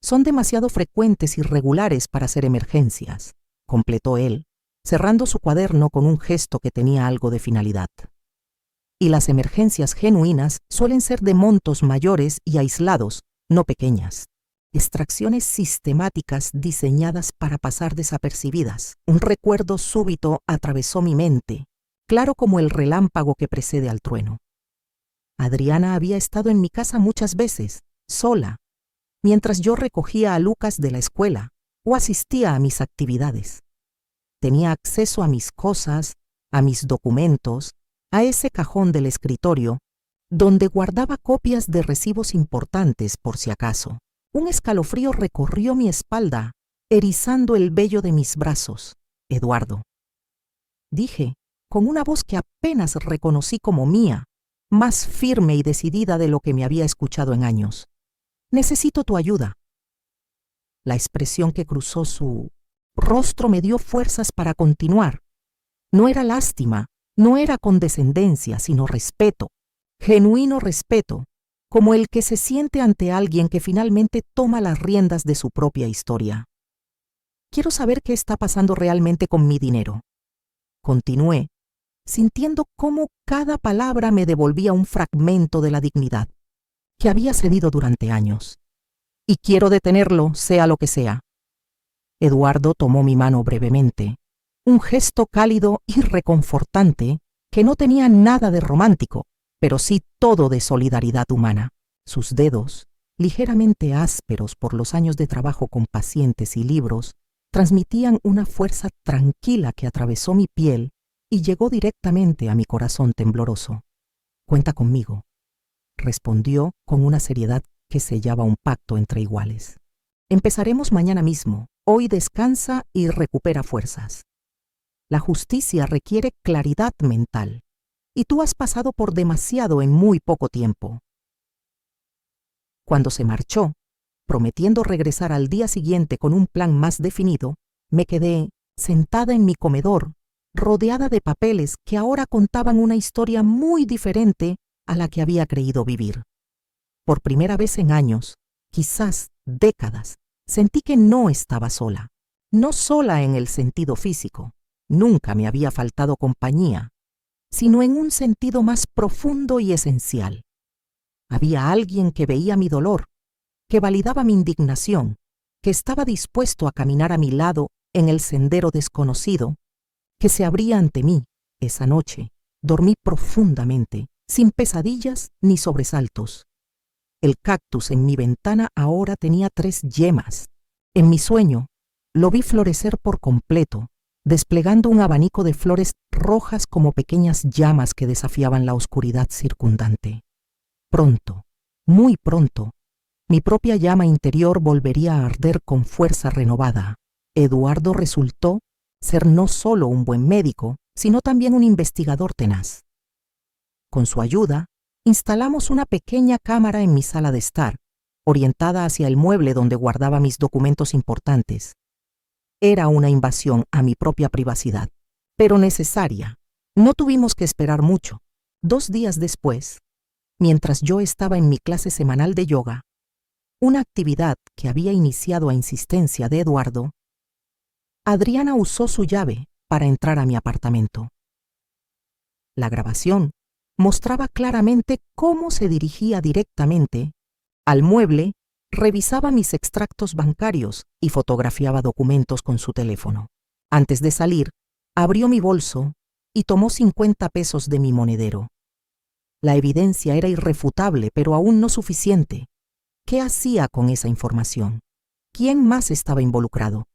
son demasiado frecuentes y regulares para ser emergencias», completó él, cerrando su cuaderno con un gesto que tenía algo de finalidad. «Y las emergencias genuinas suelen ser de montos mayores y aislados, no pequeñas. Extracciones sistemáticas diseñadas para pasar desapercibidas». Un recuerdo súbito atravesó mi mente, claro como el relámpago que precede al trueno. Adriana había estado en mi casa muchas veces, sola, mientras yo recogía a Lucas de la escuela o asistía a mis actividades. Tenía acceso a mis cosas, a mis documentos, a ese cajón del escritorio, donde guardaba copias de recibos importantes por si acaso. Un escalofrío recorrió mi espalda erizando el vello de mis brazos. Eduardo. Dije, con una voz que apenas reconocí como mía, más firme y decidida de lo que me había escuchado en años. Necesito tu ayuda. La expresión que cruzó su rostro me dio fuerzas para continuar. No era lástima, no era condescendencia, sino respeto, genuino respeto, como el que se siente ante alguien que finalmente toma las riendas de su propia historia. Quiero saber qué está pasando realmente con mi dinero. Continué, sintiendo cómo cada palabra me devolvía un fragmento de la dignidad que había cedido durante años. Y quiero detenerlo, sea lo que sea. Eduardo tomó mi mano brevemente, un gesto cálido y reconfortante que no tenía nada de romántico, pero sí todo de solidaridad humana. Sus dedos, ligeramente ásperos por los años de trabajo con pacientes y libros, transmitían una fuerza tranquila que atravesó mi piel y llegó directamente a mi corazón tembloroso. «Cuenta conmigo», respondió con una seriedad que sellaba un pacto entre iguales. «Empezaremos mañana mismo. Hoy descansa y recupera fuerzas. La justicia requiere claridad mental, y tú has pasado por demasiado en muy poco tiempo». Cuando se marchó, prometiendo regresar al día siguiente con un plan más definido, me quedé sentada en mi comedor, rodeada de papeles que ahora contaban una historia muy diferente a la que había creído vivir. Por primera vez en años, quizás décadas, sentí que no estaba sola. No sola en el sentido físico, nunca me había faltado compañía, sino en un sentido más profundo y esencial. Había alguien que veía mi dolor, que validaba mi indignación, que estaba dispuesto a caminar a mi lado en el sendero desconocido que se abría ante mí. Esa noche dormí profundamente, sin pesadillas ni sobresaltos. El cactus en mi ventana ahora tenía 3 yemas. En mi sueño lo vi florecer por completo, desplegando un abanico de flores rojas como pequeñas llamas que desafiaban la oscuridad circundante. Pronto, muy pronto, mi propia llama interior volvería a arder con fuerza renovada. Eduardo resultó ser no solo un buen médico, sino también un investigador tenaz. Con su ayuda, instalamos una pequeña cámara en mi sala de estar, orientada hacia el mueble donde guardaba mis documentos importantes. Era una invasión a mi propia privacidad, pero necesaria. No tuvimos que esperar mucho. 2 días después, mientras yo estaba en mi clase semanal de yoga, una actividad que había iniciado a insistencia de Eduardo, Adriana usó su llave para entrar a mi apartamento. La grabación mostraba claramente cómo se dirigía directamente al mueble, revisaba mis extractos bancarios y fotografiaba documentos con su teléfono. Antes de salir, abrió mi bolso y tomó 50 pesos de mi monedero. La evidencia era irrefutable, pero aún no suficiente. ¿Qué hacía con esa información? ¿Quién más estaba involucrado?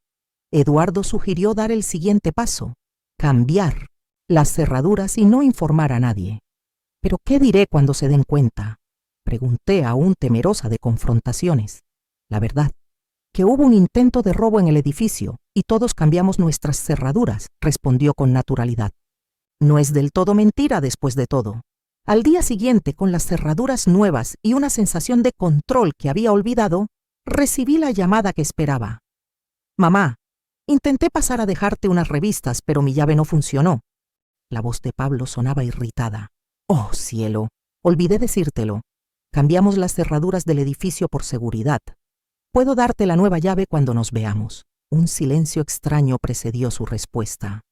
Eduardo sugirió dar el siguiente paso: cambiar las cerraduras y no informar a nadie. ¿Pero qué diré cuando se den cuenta?, pregunté, aún temerosa de confrontaciones. La verdad, que hubo un intento de robo en el edificio y todos cambiamos nuestras cerraduras, respondió con naturalidad. No es del todo mentira después de todo. Al día siguiente, con las cerraduras nuevas y una sensación de control que había olvidado, recibí la llamada que esperaba. «Mamá, intenté pasar a dejarte unas revistas, pero mi llave no funcionó». La voz de Pablo sonaba irritada. «Oh, cielo, olvidé decírtelo. Cambiamos las cerraduras del edificio por seguridad. Puedo darte la nueva llave cuando nos veamos». Un silencio extraño precedió su respuesta.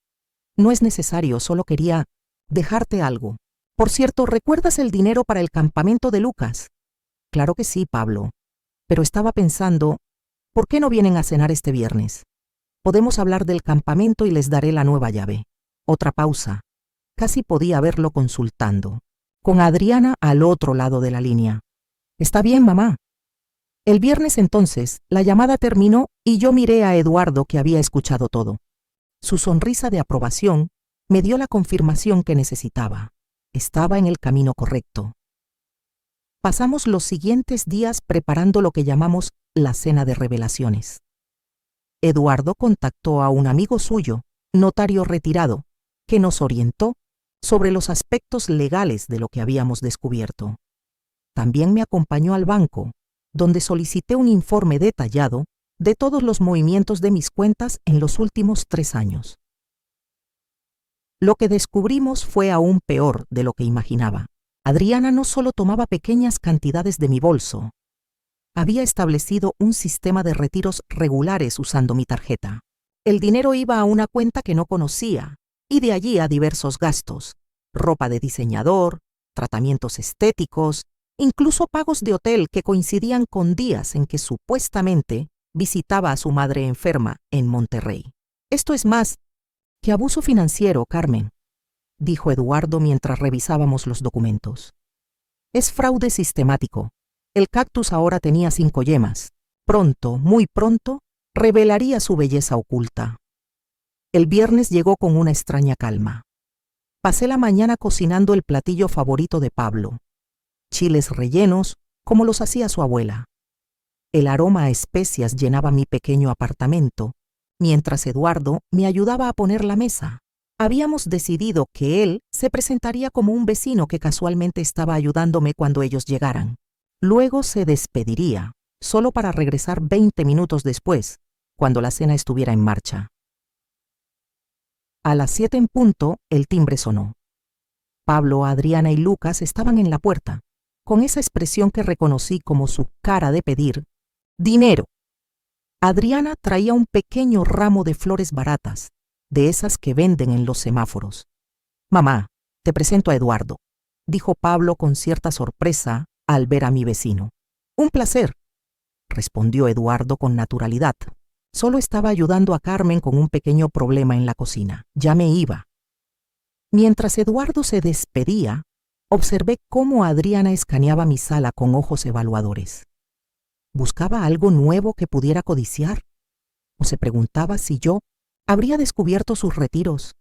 «No es necesario, solo quería dejarte algo. Por cierto, ¿recuerdas el dinero para el campamento de Lucas?» «Claro que sí, Pablo. Pero estaba pensando, ¿por qué no vienen a cenar este viernes? Podemos hablar del campamento y les daré la nueva llave». Otra pausa. Casi podía verlo consultando, con Adriana al otro lado de la línea. «Está bien, mamá». El viernes entonces, la llamada terminó y yo miré a Eduardo, que había escuchado todo. Su sonrisa de aprobación me dio la confirmación que necesitaba. Estaba en el camino correcto. Pasamos los siguientes días preparando lo que llamamos la cena de revelaciones. Eduardo contactó a un amigo suyo, notario retirado, que nos orientó sobre los aspectos legales de lo que habíamos descubierto. También me acompañó al banco, donde solicité un informe detallado de todos los movimientos de mis cuentas en los últimos 3 años. Lo que descubrimos fue aún peor de lo que imaginaba. Adriana no solo tomaba pequeñas cantidades de mi bolso, había establecido un sistema de retiros regulares usando mi tarjeta. El dinero iba a una cuenta que no conocía y de allí a diversos gastos, ropa de diseñador, tratamientos estéticos, incluso pagos de hotel que coincidían con días en que supuestamente visitaba a su madre enferma en Monterrey. Esto es más que abuso financiero, Carmen, dijo Eduardo mientras revisábamos los documentos. Es fraude sistemático. El cactus ahora tenía 5 yemas. Pronto, muy pronto, revelaría su belleza oculta. El viernes llegó con una extraña calma. Pasé la mañana cocinando el platillo favorito de Pablo, chiles rellenos como los hacía su abuela. El aroma a especias llenaba mi pequeño apartamento, mientras Eduardo me ayudaba a poner la mesa. Habíamos decidido que él se presentaría como un vecino que casualmente estaba ayudándome cuando ellos llegaran. Luego se despediría, solo para regresar 20 minutos después, cuando la cena estuviera en marcha. A las 7 en punto, el timbre sonó. Pablo, Adriana y Lucas estaban en la puerta, con esa expresión que reconocí como su cara de pedir dinero. Adriana traía un pequeño ramo de flores baratas, de esas que venden en los semáforos. «Mamá, te presento a Eduardo», dijo Pablo con cierta sorpresa al ver a mi vecino. «Un placer», respondió Eduardo con naturalidad. Solo estaba ayudando a Carmen con un pequeño problema en la cocina. Ya me iba. Mientras Eduardo se despedía, observé cómo Adriana escaneaba mi sala con ojos evaluadores. ¿Buscaba algo nuevo que pudiera codiciar? ¿O se preguntaba si yo habría descubierto sus retiros?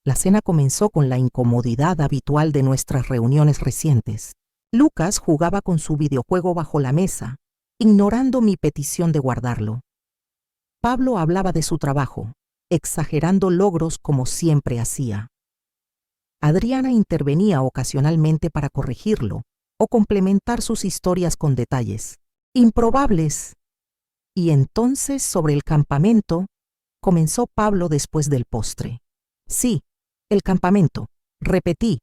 La cena comenzó con la incomodidad habitual de nuestras reuniones recientes. Lucas jugaba con su videojuego bajo la mesa, ignorando mi petición de guardarlo. Pablo hablaba de su trabajo, exagerando logros como siempre hacía. Adriana intervenía ocasionalmente para corregirlo o complementar sus historias con detalles improbables. Y entonces, sobre el campamento, comenzó Pablo después del postre. Sí, el campamento, repetí,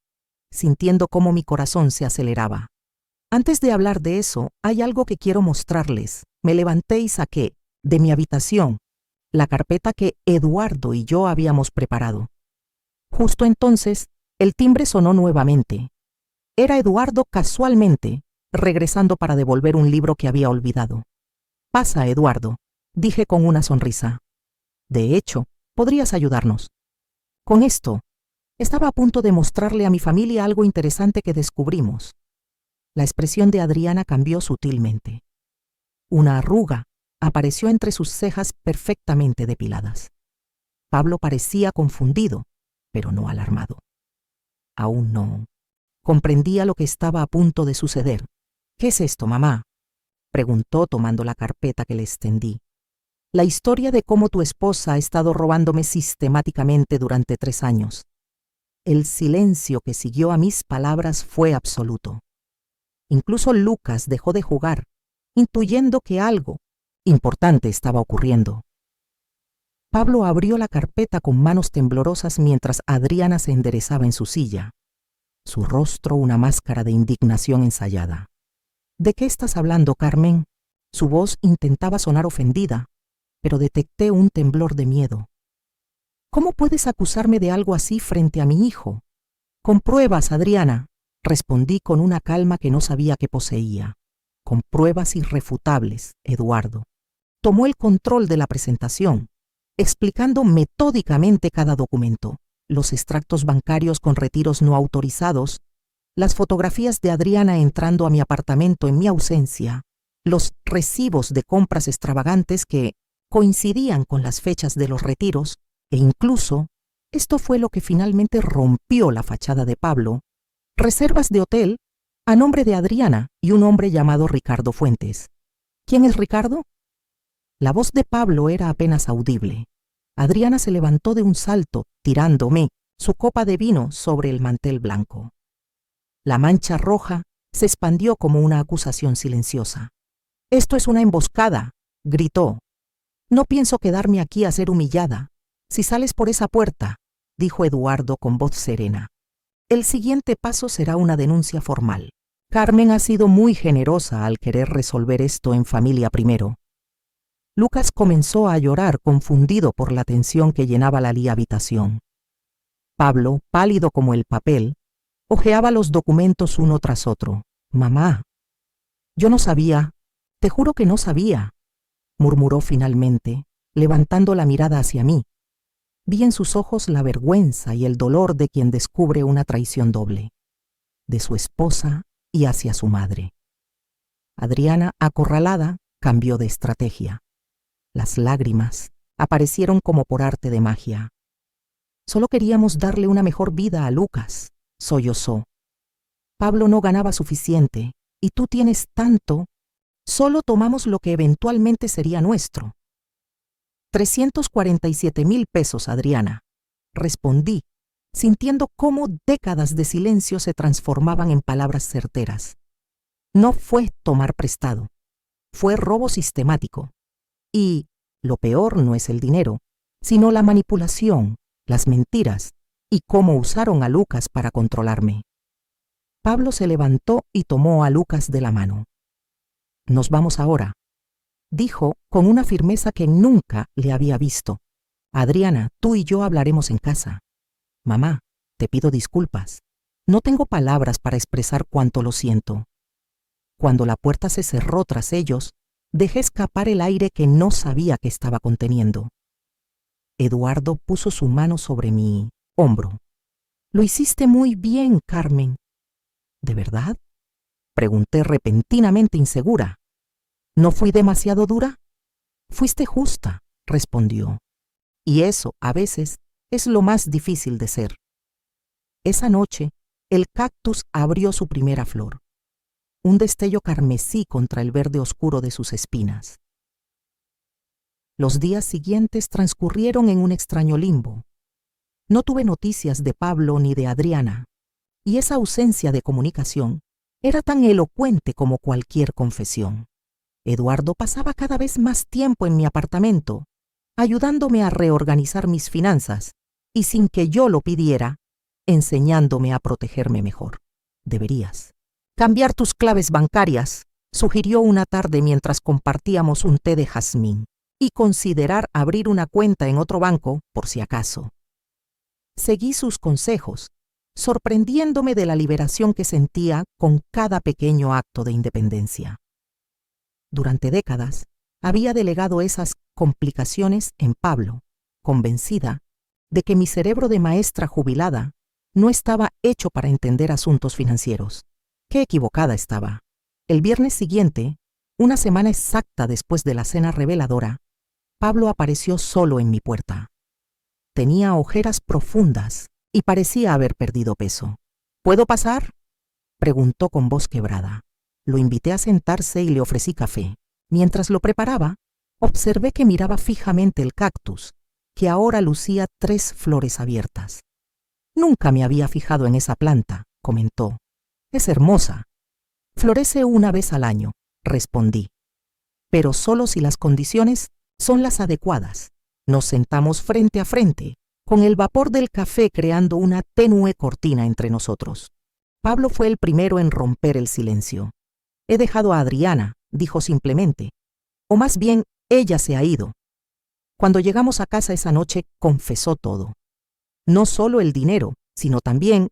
sintiendo cómo mi corazón se aceleraba. Antes de hablar de eso, hay algo que quiero mostrarles. Me levanté y saqué, de mi habitación, la carpeta que Eduardo y yo habíamos preparado. Justo entonces, el timbre sonó nuevamente. Era Eduardo casualmente, regresando para devolver un libro que había olvidado. «Pasa, Eduardo», dije con una sonrisa. «De hecho, podrías ayudarnos». Con esto, estaba a punto de mostrarle a mi familia algo interesante que descubrimos. La expresión de Adriana cambió sutilmente. Una arruga apareció entre sus cejas perfectamente depiladas. Pablo parecía confundido, pero no alarmado. Aún no. Comprendía lo que estaba a punto de suceder. «¿Qué es esto, mamá?», preguntó tomando la carpeta que le extendí. «La historia de cómo tu esposa ha estado robándome sistemáticamente durante 3 años». El silencio que siguió a mis palabras fue absoluto. Incluso Lucas dejó de jugar, intuyendo que algo importante estaba ocurriendo. Pablo abrió la carpeta con manos temblorosas mientras Adriana se enderezaba en su silla, su rostro una máscara de indignación ensayada. «¿De qué estás hablando, Carmen?». Su voz intentaba sonar ofendida, pero detecté un temblor de miedo. «¿Cómo puedes acusarme de algo así frente a mi hijo?». «Con pruebas, Adriana», respondí con una calma que no sabía que poseía. «Con pruebas irrefutables, Eduardo». Tomó el control de la presentación, explicando metódicamente cada documento, los extractos bancarios con retiros no autorizados, las fotografías de Adriana entrando a mi apartamento en mi ausencia, los recibos de compras extravagantes que coincidían con las fechas de los retiros, e incluso, esto fue lo que finalmente rompió la fachada de Pablo, reservas de hotel a nombre de Adriana y un hombre llamado Ricardo Fuentes. ¿Quién es Ricardo? La voz de Pablo era apenas audible. Adriana se levantó de un salto, tirándome su copa de vino sobre el mantel blanco. La mancha roja se expandió como una acusación silenciosa. «Esto es una emboscada», gritó. «No pienso quedarme aquí a ser humillada. Si sales por esa puerta», dijo Eduardo con voz serena, «el siguiente paso será una denuncia formal. Carmen ha sido muy generosa al querer resolver esto en familia primero». Lucas comenzó a llorar, confundido por la tensión que llenaba la habitación. Pablo, pálido como el papel, hojeaba los documentos uno tras otro. «Mamá, yo no sabía, te juro que no sabía», murmuró finalmente, levantando la mirada hacia mí. Vi en sus ojos la vergüenza y el dolor de quien descubre una traición doble, de su esposa y hacia su madre. Adriana, acorralada, cambió de estrategia. Las lágrimas aparecieron como por arte de magia. «Solo queríamos darle una mejor vida a Lucas», sollozó. «Pablo no ganaba suficiente, y tú tienes tanto. Solo tomamos lo que eventualmente sería nuestro». 347,000 pesos, Adriana, respondí, sintiendo cómo décadas de silencio se transformaban en palabras certeras. No fue tomar prestado, fue robo sistemático. Y lo peor no es el dinero, sino la manipulación, las mentiras y cómo usaron a Lucas para controlarme. Pablo se levantó y tomó a Lucas de la mano. «Nos vamos ahora», dijo con una firmeza que nunca le había visto. «Adriana, tú y yo hablaremos en casa. Mamá, te pido disculpas. No tengo palabras para expresar cuánto lo siento». Cuando la puerta se cerró tras ellos, dejé escapar el aire que no sabía que estaba conteniendo. Eduardo puso su mano sobre mi hombro. «Lo hiciste muy bien, Carmen». «¿De verdad?», pregunté repentinamente insegura. «¿No fui demasiado dura?». «Fuiste justa», respondió. «Y eso, a veces, es lo más difícil de ser». Esa noche, el cactus abrió su primera flor, un destello carmesí contra el verde oscuro de sus espinas. Los días siguientes transcurrieron en un extraño limbo. No tuve noticias de Pablo ni de Adriana, y esa ausencia de comunicación era tan elocuente como cualquier confesión. Eduardo pasaba cada vez más tiempo en mi apartamento, ayudándome a reorganizar mis finanzas y, sin que yo lo pidiera, enseñándome a protegerme mejor. «Deberías cambiar tus claves bancarias», sugirió una tarde mientras compartíamos un té de jazmín, «y considerar abrir una cuenta en otro banco por si acaso». Seguí sus consejos, sorprendiéndome de la liberación que sentía con cada pequeño acto de independencia. Durante décadas, había delegado esas complicaciones en Pablo, convencida de que mi cerebro de maestra jubilada no estaba hecho para entender asuntos financieros. Qué equivocada estaba. El viernes siguiente, una semana exacta después de la cena reveladora, Pablo apareció solo en mi puerta. Tenía ojeras profundas y parecía haber perdido peso. «¿Puedo pasar?», preguntó con voz quebrada. Lo invité a sentarse y le ofrecí café. Mientras lo preparaba, observé que miraba fijamente el cactus, que ahora lucía 3 flores abiertas. «Nunca me había fijado en esa planta», comentó. «Es hermosa». «Florece una vez al año», respondí. «Pero solo si las condiciones son las adecuadas». Nos sentamos frente a frente, con el vapor del café creando una tenue cortina entre nosotros. Pablo fue el primero en romper el silencio. «He dejado a Adriana», dijo simplemente. «O más bien, ella se ha ido». Cuando llegamos a casa esa noche, confesó todo. No solo el dinero, sino también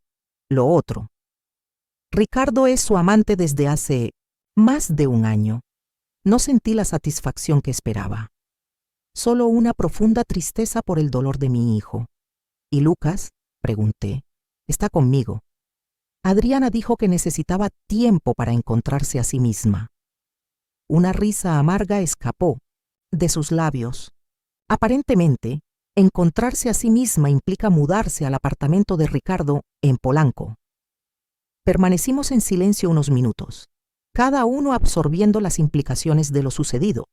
lo otro. Ricardo es su amante desde hace más de un año. No sentí la satisfacción que esperaba. Solo una profunda tristeza por el dolor de mi hijo. «¿Y Lucas?», pregunté. «Está conmigo». Adriana dijo que necesitaba tiempo para encontrarse a sí misma. Una risa amarga escapó de sus labios. Aparentemente, encontrarse a sí misma implica mudarse al apartamento de Ricardo en Polanco. Permanecimos en silencio unos minutos, cada uno absorbiendo las implicaciones de lo sucedido.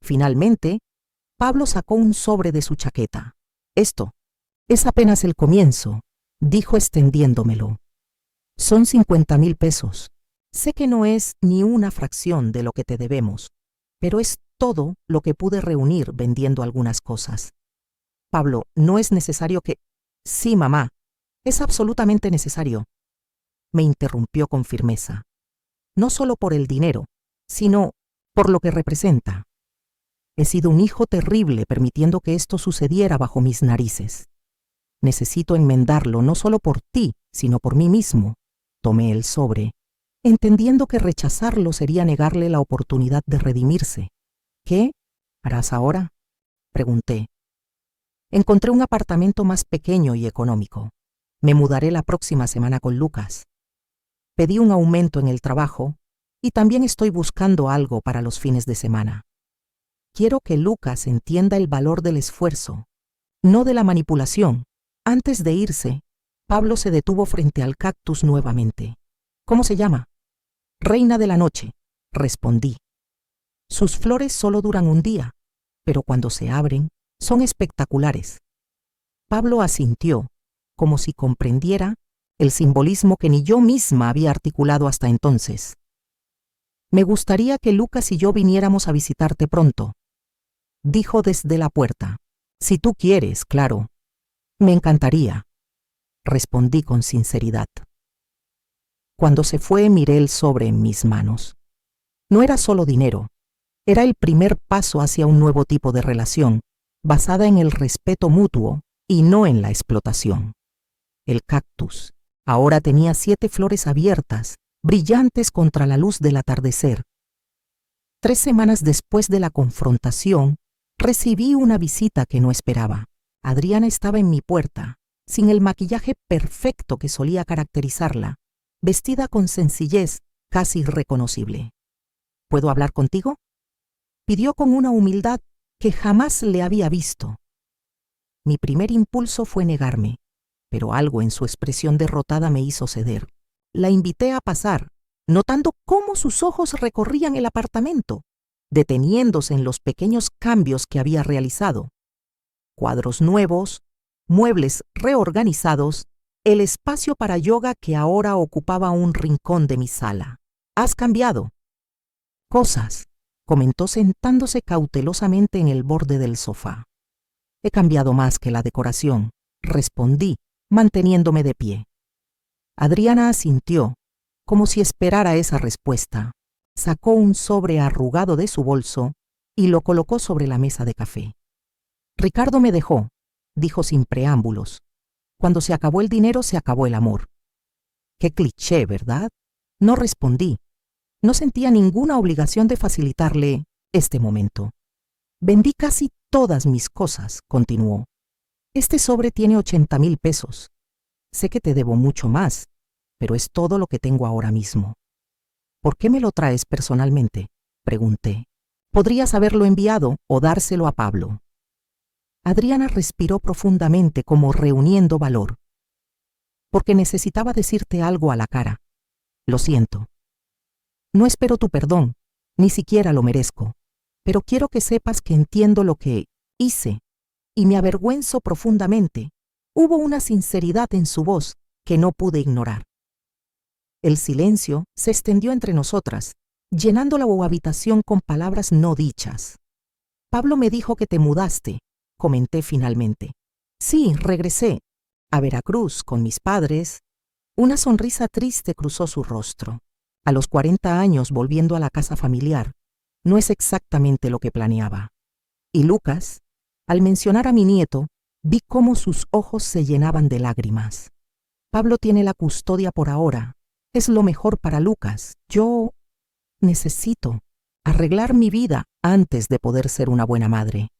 Finalmente, Pablo sacó un sobre de su chaqueta. Esto es apenas el comienzo, dijo extendiéndomelo. Son 50,000 pesos. Sé que no es ni una fracción de lo que te debemos, pero es todo lo que pude reunir vendiendo algunas cosas. Pablo, no es necesario que... Sí, mamá, es absolutamente necesario. Me interrumpió con firmeza. No solo por el dinero, sino por lo que representa. He sido un hijo terrible permitiendo que esto sucediera bajo mis narices. Necesito enmendarlo no solo por ti, sino por mí mismo. Tomé el sobre, entendiendo que rechazarlo sería negarle la oportunidad de redimirse. ¿Qué harás ahora?, pregunté. Encontré un apartamento más pequeño y económico. Me mudaré la próxima semana con Lucas. Pedí un aumento en el trabajo y también estoy buscando algo para los fines de semana. Quiero que Lucas entienda el valor del esfuerzo, no de la manipulación. Antes de irse, Pablo se detuvo frente al cactus nuevamente. ¿Cómo se llama? Reina de la noche, respondí. Sus flores solo duran un día, pero cuando se abren, son espectaculares. Pablo asintió, como si comprendiera el simbolismo que ni yo misma había articulado hasta entonces. Me gustaría que Lucas y yo viniéramos a visitarte pronto, dijo desde la puerta. Si tú quieres, claro. Me encantaría, respondí con sinceridad. Cuando se fue, miré el sobre en mis manos. No era solo dinero, era el primer paso hacia un nuevo tipo de relación, basada en el respeto mutuo y no en la explotación. El cactus ahora tenía 7 flores abiertas, brillantes contra la luz del atardecer. 3 semanas después de la confrontación, recibí una visita que no esperaba. Adriana estaba en mi puerta, sin el maquillaje perfecto que solía caracterizarla, vestida con sencillez casi irreconocible. ¿Puedo hablar contigo?, pidió con una humildad que jamás le había visto. Mi primer impulso fue negarme, pero algo en su expresión derrotada me hizo ceder. La invité a pasar, notando cómo sus ojos recorrían el apartamento, deteniéndose en los pequeños cambios que había realizado. Cuadros nuevos, muebles reorganizados, el espacio para yoga que ahora ocupaba un rincón de mi sala. ¿Has cambiado? Cosas, comentó sentándose cautelosamente en el borde del sofá. He cambiado más que la decoración, respondí, manteniéndome de pie. Adriana asintió, como si esperara esa respuesta. Sacó un sobre arrugado de su bolso y lo colocó sobre la mesa de café. Ricardo me dejó, dijo sin preámbulos. Cuando se acabó el dinero, se acabó el amor. Qué cliché, ¿verdad? No respondí. No sentía ninguna obligación de facilitarle este momento. Vendí casi todas mis cosas, continuó. Este sobre tiene 80,000 pesos. Sé que te debo mucho más, pero es todo lo que tengo ahora mismo. ¿Por qué me lo traes personalmente?, pregunté. Podrías haberlo enviado o dárselo a Pablo. Adriana respiró profundamente como reuniendo valor. Porque necesitaba decirte algo a la cara. Lo siento. No espero tu perdón, ni siquiera lo merezco, pero quiero que sepas que entiendo lo que hice y me avergüenzo profundamente. Hubo una sinceridad en su voz que no pude ignorar. El silencio se extendió entre nosotras, llenando la habitación con palabras no dichas. Pablo me dijo que te mudaste, comenté finalmente. Sí, regresé a Veracruz con mis padres. Una sonrisa triste cruzó su rostro. A los 40 años volviendo a la casa familiar, no es exactamente lo que planeaba. Y Lucas, al mencionar a mi nieto, vi cómo sus ojos se llenaban de lágrimas. Pablo tiene la custodia por ahora. Es lo mejor para Lucas. Yo necesito arreglar mi vida antes de poder ser una buena madre.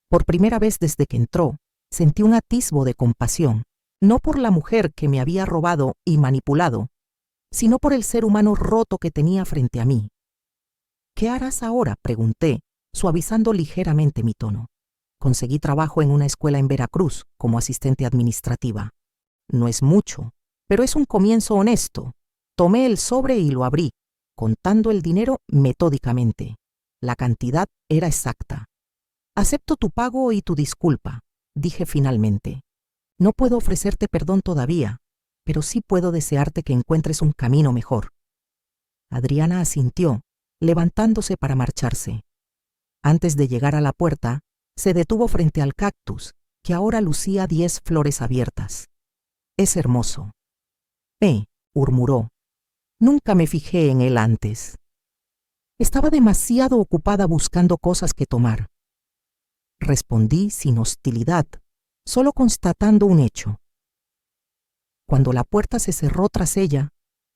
Por primera vez desde que entró, sentí un atisbo de compasión, no por la mujer que me había robado y manipulado, sino por el ser humano roto que tenía frente a mí. ¿Qué harás ahora?, pregunté, suavizando ligeramente mi tono. Conseguí trabajo en una escuela en Veracruz como asistente administrativa. No es mucho, pero es un comienzo honesto. Tomé el sobre y lo abrí, contando el dinero metódicamente. La cantidad era exacta. Acepto tu pago y tu disculpa, dije finalmente. No puedo ofrecerte perdón todavía, pero sí puedo desearte que encuentres un camino mejor. Adriana asintió, levantándose para marcharse. Antes de llegar a la puerta, se detuvo frente al cactus, que ahora lucía 10 flores abiertas. Es hermoso. Murmuró. Nunca me fijé en él antes. Estaba demasiado ocupada buscando cosas que tomar. Respondí sin hostilidad, solo constatando un hecho. Cuando la puerta se cerró tras ella,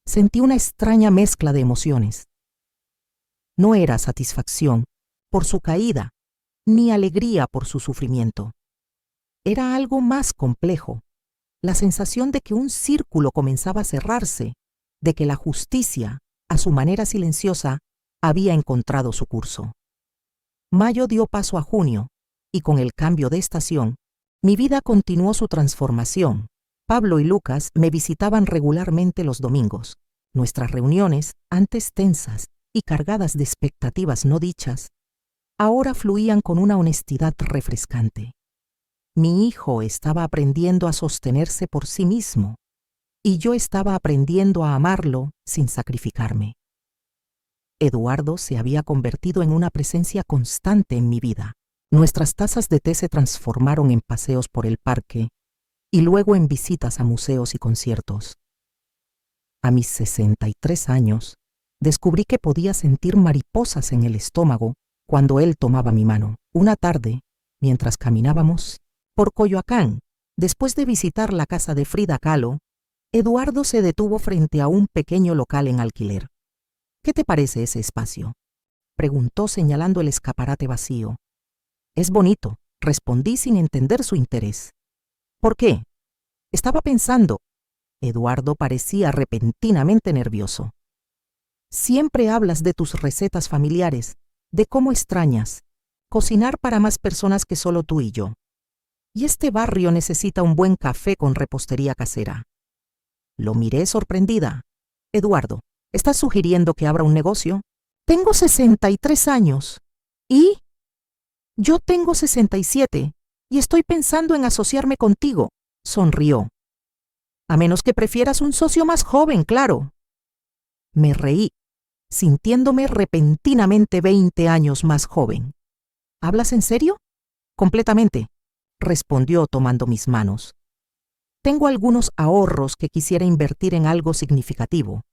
sentí una extraña mezcla de emociones. No era satisfacción por su caída, ni alegría por su sufrimiento. Era algo más complejo, la sensación de que un círculo comenzaba a cerrarse, de que la justicia, a su manera silenciosa, había encontrado su curso. Mayo dio paso a junio, y con el cambio de estación, mi vida continuó su transformación. Pablo y Lucas me visitaban regularmente los domingos. Nuestras reuniones, antes tensas y cargadas de expectativas no dichas, ahora fluían con una honestidad refrescante. Mi hijo estaba aprendiendo a sostenerse por sí mismo, y yo estaba aprendiendo a amarlo sin sacrificarme. Eduardo se había convertido en una presencia constante en mi vida. Nuestras tazas de té se transformaron en paseos por el parque y luego en visitas a museos y conciertos. A mis 63 años, descubrí que podía sentir mariposas en el estómago cuando él tomaba mi mano. Una tarde, mientras caminábamos por Coyoacán, después de visitar la casa de Frida Kahlo, Eduardo se detuvo frente a un pequeño local en alquiler. ¿Qué te parece ese espacio?, preguntó señalando el escaparate vacío. Es bonito, respondí sin entender su interés. ¿Por qué? Estaba pensando. Eduardo parecía repentinamente nervioso. Siempre hablas de tus recetas familiares, de cómo extrañas cocinar para más personas que solo tú y yo. Y este barrio necesita un buen café con repostería casera. Lo miré sorprendida. Eduardo, ¿estás sugiriendo que abra un negocio? Tengo 63 años. ¿Y? Yo tengo 67 y estoy pensando en asociarme contigo, sonrió. A menos que prefieras un socio más joven, claro. Me reí, sintiéndome repentinamente 20 años más joven. ¿Hablas en serio? Completamente, respondió tomando mis manos. Tengo algunos ahorros que quisiera invertir en algo significativo.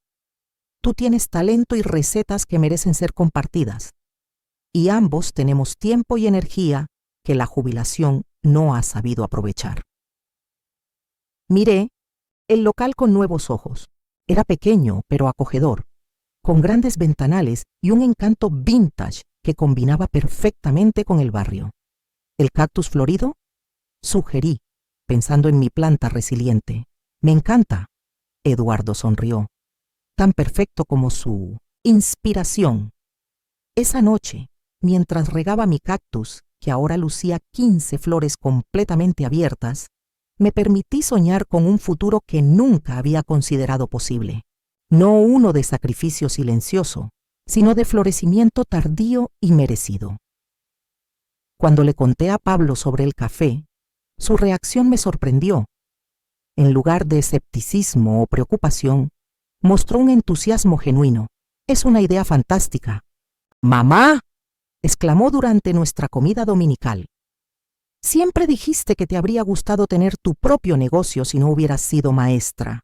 Tú tienes talento y recetas que merecen ser compartidas. Y ambos tenemos tiempo y energía que la jubilación no ha sabido aprovechar. Miré el local con nuevos ojos. Era pequeño, pero acogedor, con grandes ventanales y un encanto vintage que combinaba perfectamente con el barrio. ¿El cactus florido? Sugerí, pensando en mi planta resiliente. Me encanta. Eduardo sonrió. Tan perfecto como su inspiración. Esa noche, mientras regaba mi cactus, que ahora lucía 15 flores completamente abiertas, me permití soñar con un futuro que nunca había considerado posible. No uno de sacrificio silencioso, sino de florecimiento tardío y merecido. Cuando le conté a Pablo sobre el café, su reacción me sorprendió. En lugar de escepticismo o preocupación, mostró un entusiasmo genuino. Es una idea fantástica. ¡Mamá!, exclamó durante nuestra comida dominical. Siempre dijiste que te habría gustado tener tu propio negocio si no hubieras sido maestra.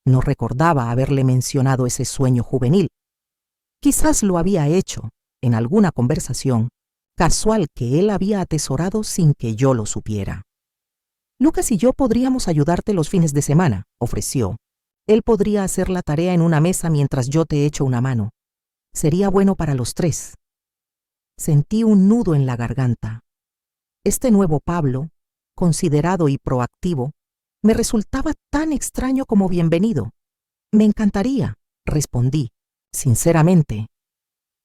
No recordaba haberle mencionado ese sueño juvenil. Quizás lo había hecho, en alguna conversación casual que él había atesorado sin que yo lo supiera. Lucas y yo podríamos ayudarte los fines de semana, ofreció. Él podría hacer la tarea en una mesa mientras yo te echo una mano. Sería bueno para los tres. Sentí un nudo en la garganta. Este nuevo Pablo, considerado y proactivo, me resultaba tan extraño como bienvenido. Me encantaría, respondí, sinceramente.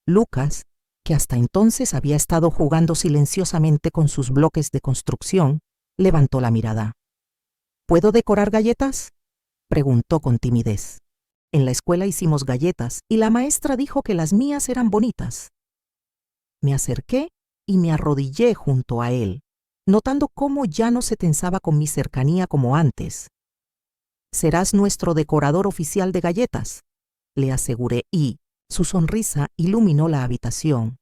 Lucas, que hasta entonces había estado jugando silenciosamente con sus bloques de construcción, levantó la mirada. ¿Puedo decorar galletas?, preguntó con timidez. En la escuela hicimos galletas y la maestra dijo que las mías eran bonitas. Me acerqué y me arrodillé junto a él, notando cómo ya no se tensaba con mi cercanía como antes. «Serás nuestro decorador oficial de galletas», le aseguré, y su sonrisa iluminó la habitación.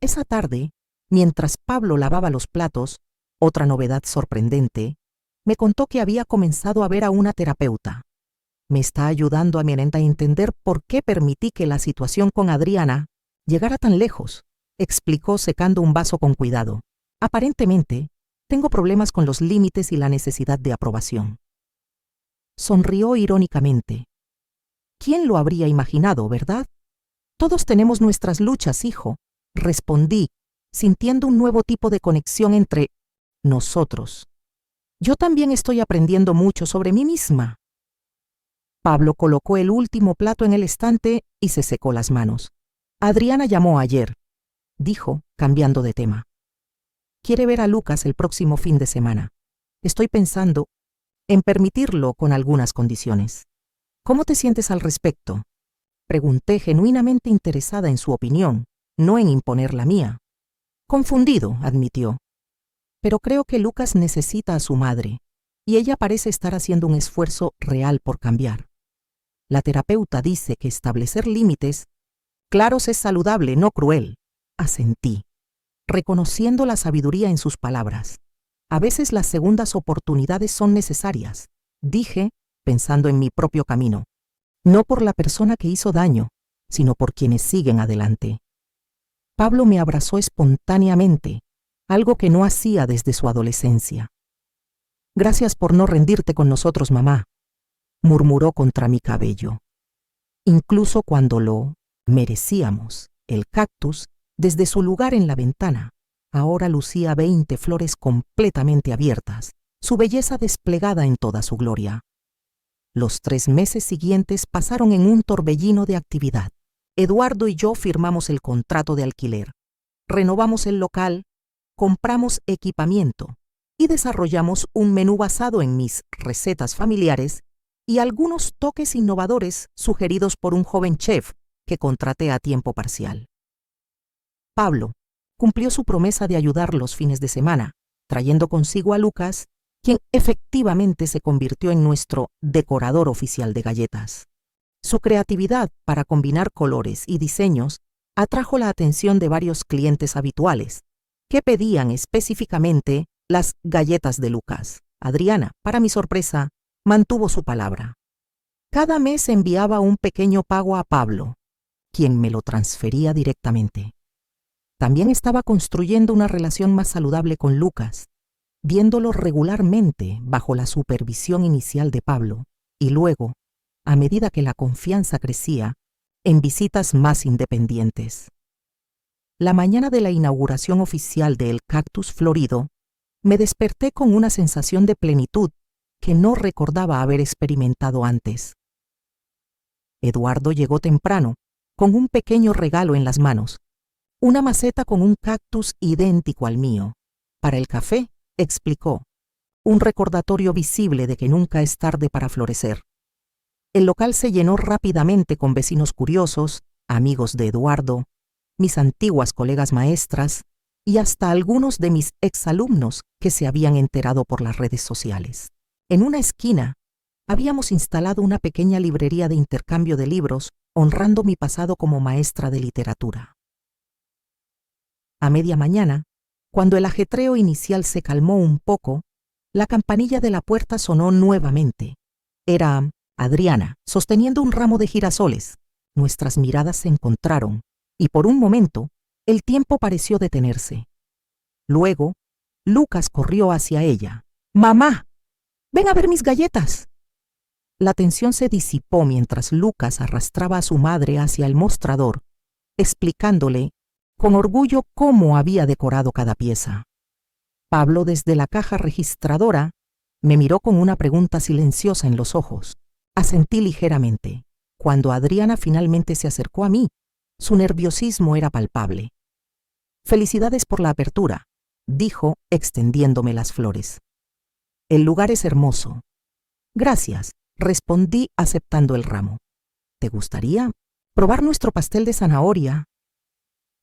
Esa tarde, mientras Pablo lavaba los platos, otra novedad sorprendente, me contó que había comenzado a ver a una terapeuta. Me está ayudando a entender por qué permití que la situación con Adriana llegara tan lejos, explicó secando un vaso con cuidado. Aparentemente, tengo problemas con los límites y la necesidad de aprobación. Sonrió irónicamente. ¿Quién lo habría imaginado, verdad? Todos tenemos nuestras luchas, hijo, respondí, sintiendo un nuevo tipo de conexión entre nosotros. Yo también estoy aprendiendo mucho sobre mí misma. Pablo colocó el último plato en el estante y se secó las manos. Adriana llamó ayer, dijo, cambiando de tema. Quiere ver a Lucas el próximo fin de semana. Estoy pensando en permitirlo con algunas condiciones. ¿Cómo te sientes al respecto? Pregunté, genuinamente interesada en su opinión, no en imponer la mía. Confundido, admitió. Pero creo que Lucas necesita a su madre, y ella parece estar haciendo un esfuerzo real por cambiar. La terapeuta dice que establecer límites claros es saludable, no cruel. Asentí, reconociendo la sabiduría en sus palabras. A veces las segundas oportunidades son necesarias, dije, pensando en mi propio camino. No por la persona que hizo daño, sino por quienes siguen adelante. Pablo me abrazó espontáneamente, algo que no hacía desde su adolescencia. Gracias por no rendirte con nosotros, mamá, murmuró contra mi cabello. Incluso cuando lo merecíamos, el cactus, desde su lugar en la ventana, ahora lucía 20 flores completamente abiertas, su belleza desplegada en toda su gloria. Los 3 meses siguientes pasaron en un torbellino de actividad. Eduardo y yo firmamos el contrato de alquiler, renovamos el local, compramos equipamiento y desarrollamos un menú basado en mis recetas familiares y algunos toques innovadores sugeridos por un joven chef que contraté a tiempo parcial. Pablo cumplió su promesa de ayudar los fines de semana, trayendo consigo a Lucas, quien efectivamente se convirtió en nuestro decorador oficial de galletas. Su creatividad para combinar colores y diseños atrajo la atención de varios clientes habituales, que pedían específicamente las galletas de Lucas. Adriana, para mi sorpresa, mantuvo su palabra. Cada mes enviaba un pequeño pago a Pablo, quien me lo transfería directamente. También estaba construyendo una relación más saludable con Lucas, viéndolo regularmente bajo la supervisión inicial de Pablo y luego, a medida que la confianza crecía, en visitas más independientes. La mañana de la inauguración oficial de El Cactus Florido, me desperté con una sensación de plenitud que no recordaba haber experimentado antes. Eduardo llegó temprano, con un pequeño regalo en las manos, una maceta con un cactus idéntico al mío. Para el café, explicó, un recordatorio visible de que nunca es tarde para florecer. El local se llenó rápidamente con vecinos curiosos, amigos de Eduardo, mis antiguas colegas maestras y hasta algunos de mis exalumnos que se habían enterado por las redes sociales. En una esquina, habíamos instalado una pequeña librería de intercambio de libros, honrando mi pasado como maestra de literatura. A media mañana, cuando el ajetreo inicial se calmó un poco, la campanilla de la puerta sonó nuevamente. Era Adriana, sosteniendo un ramo de girasoles. Nuestras miradas se encontraron, y por un momento, el tiempo pareció detenerse. Luego, Lucas corrió hacia ella. «¡Mamá! ¡Ven a ver mis galletas!». La tensión se disipó mientras Lucas arrastraba a su madre hacia el mostrador, explicándole con orgullo cómo había decorado cada pieza. Pablo, desde la caja registradora, me miró con una pregunta silenciosa en los ojos. Asentí ligeramente. Cuando Adriana finalmente se acercó a mí, su nerviosismo era palpable. «Felicidades por la apertura», dijo, extendiéndome las flores. «El lugar es hermoso». «Gracias», respondí aceptando el ramo. «¿Te gustaría probar nuestro pastel de zanahoria?».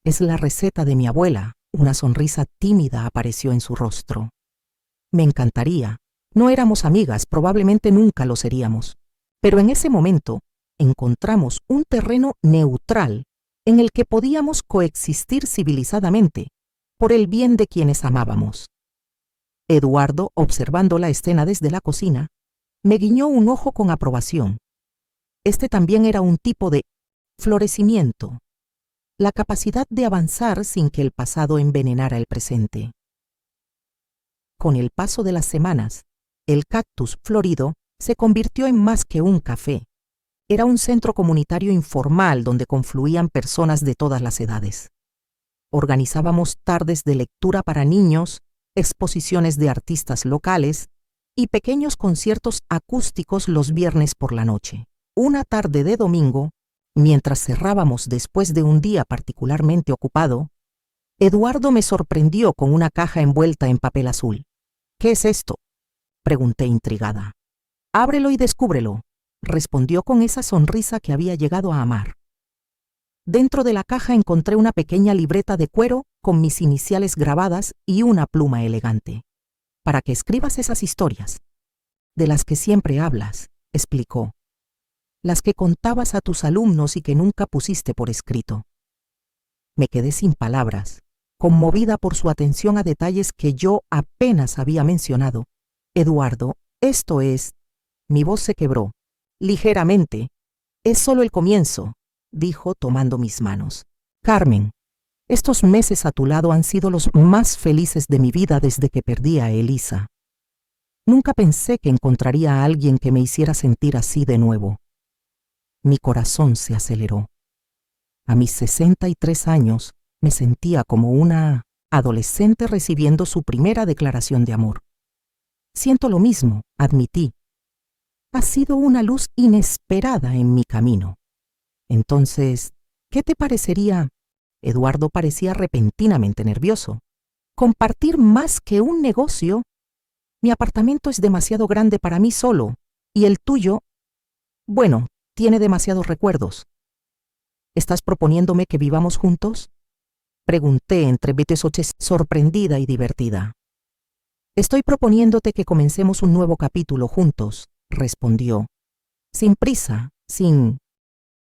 Es la receta de mi abuela. Una sonrisa tímida apareció en su rostro. Me encantaría. No éramos amigas, probablemente nunca lo seríamos. Pero en ese momento encontramos un terreno neutral en el que podíamos coexistir civilizadamente, por el bien de quienes amábamos. Eduardo, observando la escena desde la cocina, me guiñó un ojo con aprobación. Este también era un tipo de florecimiento, la capacidad de avanzar sin que el pasado envenenara el presente. Con el paso de las semanas, el cactus florido se convirtió en más que un café. Era un centro comunitario informal donde confluían personas de todas las edades. Organizábamos tardes de lectura para niños, exposiciones de artistas locales y pequeños conciertos acústicos los viernes por la noche. Una tarde de domingo, mientras cerrábamos después de un día particularmente ocupado, Eduardo me sorprendió con una caja envuelta en papel azul. «¿Qué es esto?», pregunté intrigada. «Ábrelo y descúbrelo», respondió con esa sonrisa que había llegado a amar. Dentro de la caja encontré una pequeña libreta de cuero con mis iniciales grabadas y una pluma elegante. «Para que escribas esas historias, de las que siempre hablas», explicó. «Las que contabas a tus alumnos y que nunca pusiste por escrito». Me quedé sin palabras, conmovida por su atención a detalles que yo apenas había mencionado. «Eduardo, esto es...». Mi voz se quebró. «Ligeramente. Es solo el comienzo», dijo tomando mis manos. «Carmen, estos meses a tu lado han sido los más felices de mi vida desde que perdí a Elisa. Nunca pensé que encontraría a alguien que me hiciera sentir así de nuevo». Mi corazón se aceleró. A mis 63 años me sentía como una adolescente recibiendo su primera declaración de amor. «Siento lo mismo», admití. «Ha sido una luz inesperada en mi camino. Entonces, ¿qué te parecería?» Eduardo parecía repentinamente nervioso. «¿Compartir más que un negocio? Mi apartamento es demasiado grande para mí solo, y el tuyo, bueno, tiene demasiados recuerdos». «¿Estás proponiéndome que vivamos juntos?», pregunté entre betesoches, sorprendida y divertida. «Estoy proponiéndote que comencemos un nuevo capítulo juntos», respondió. «Sin prisa, sin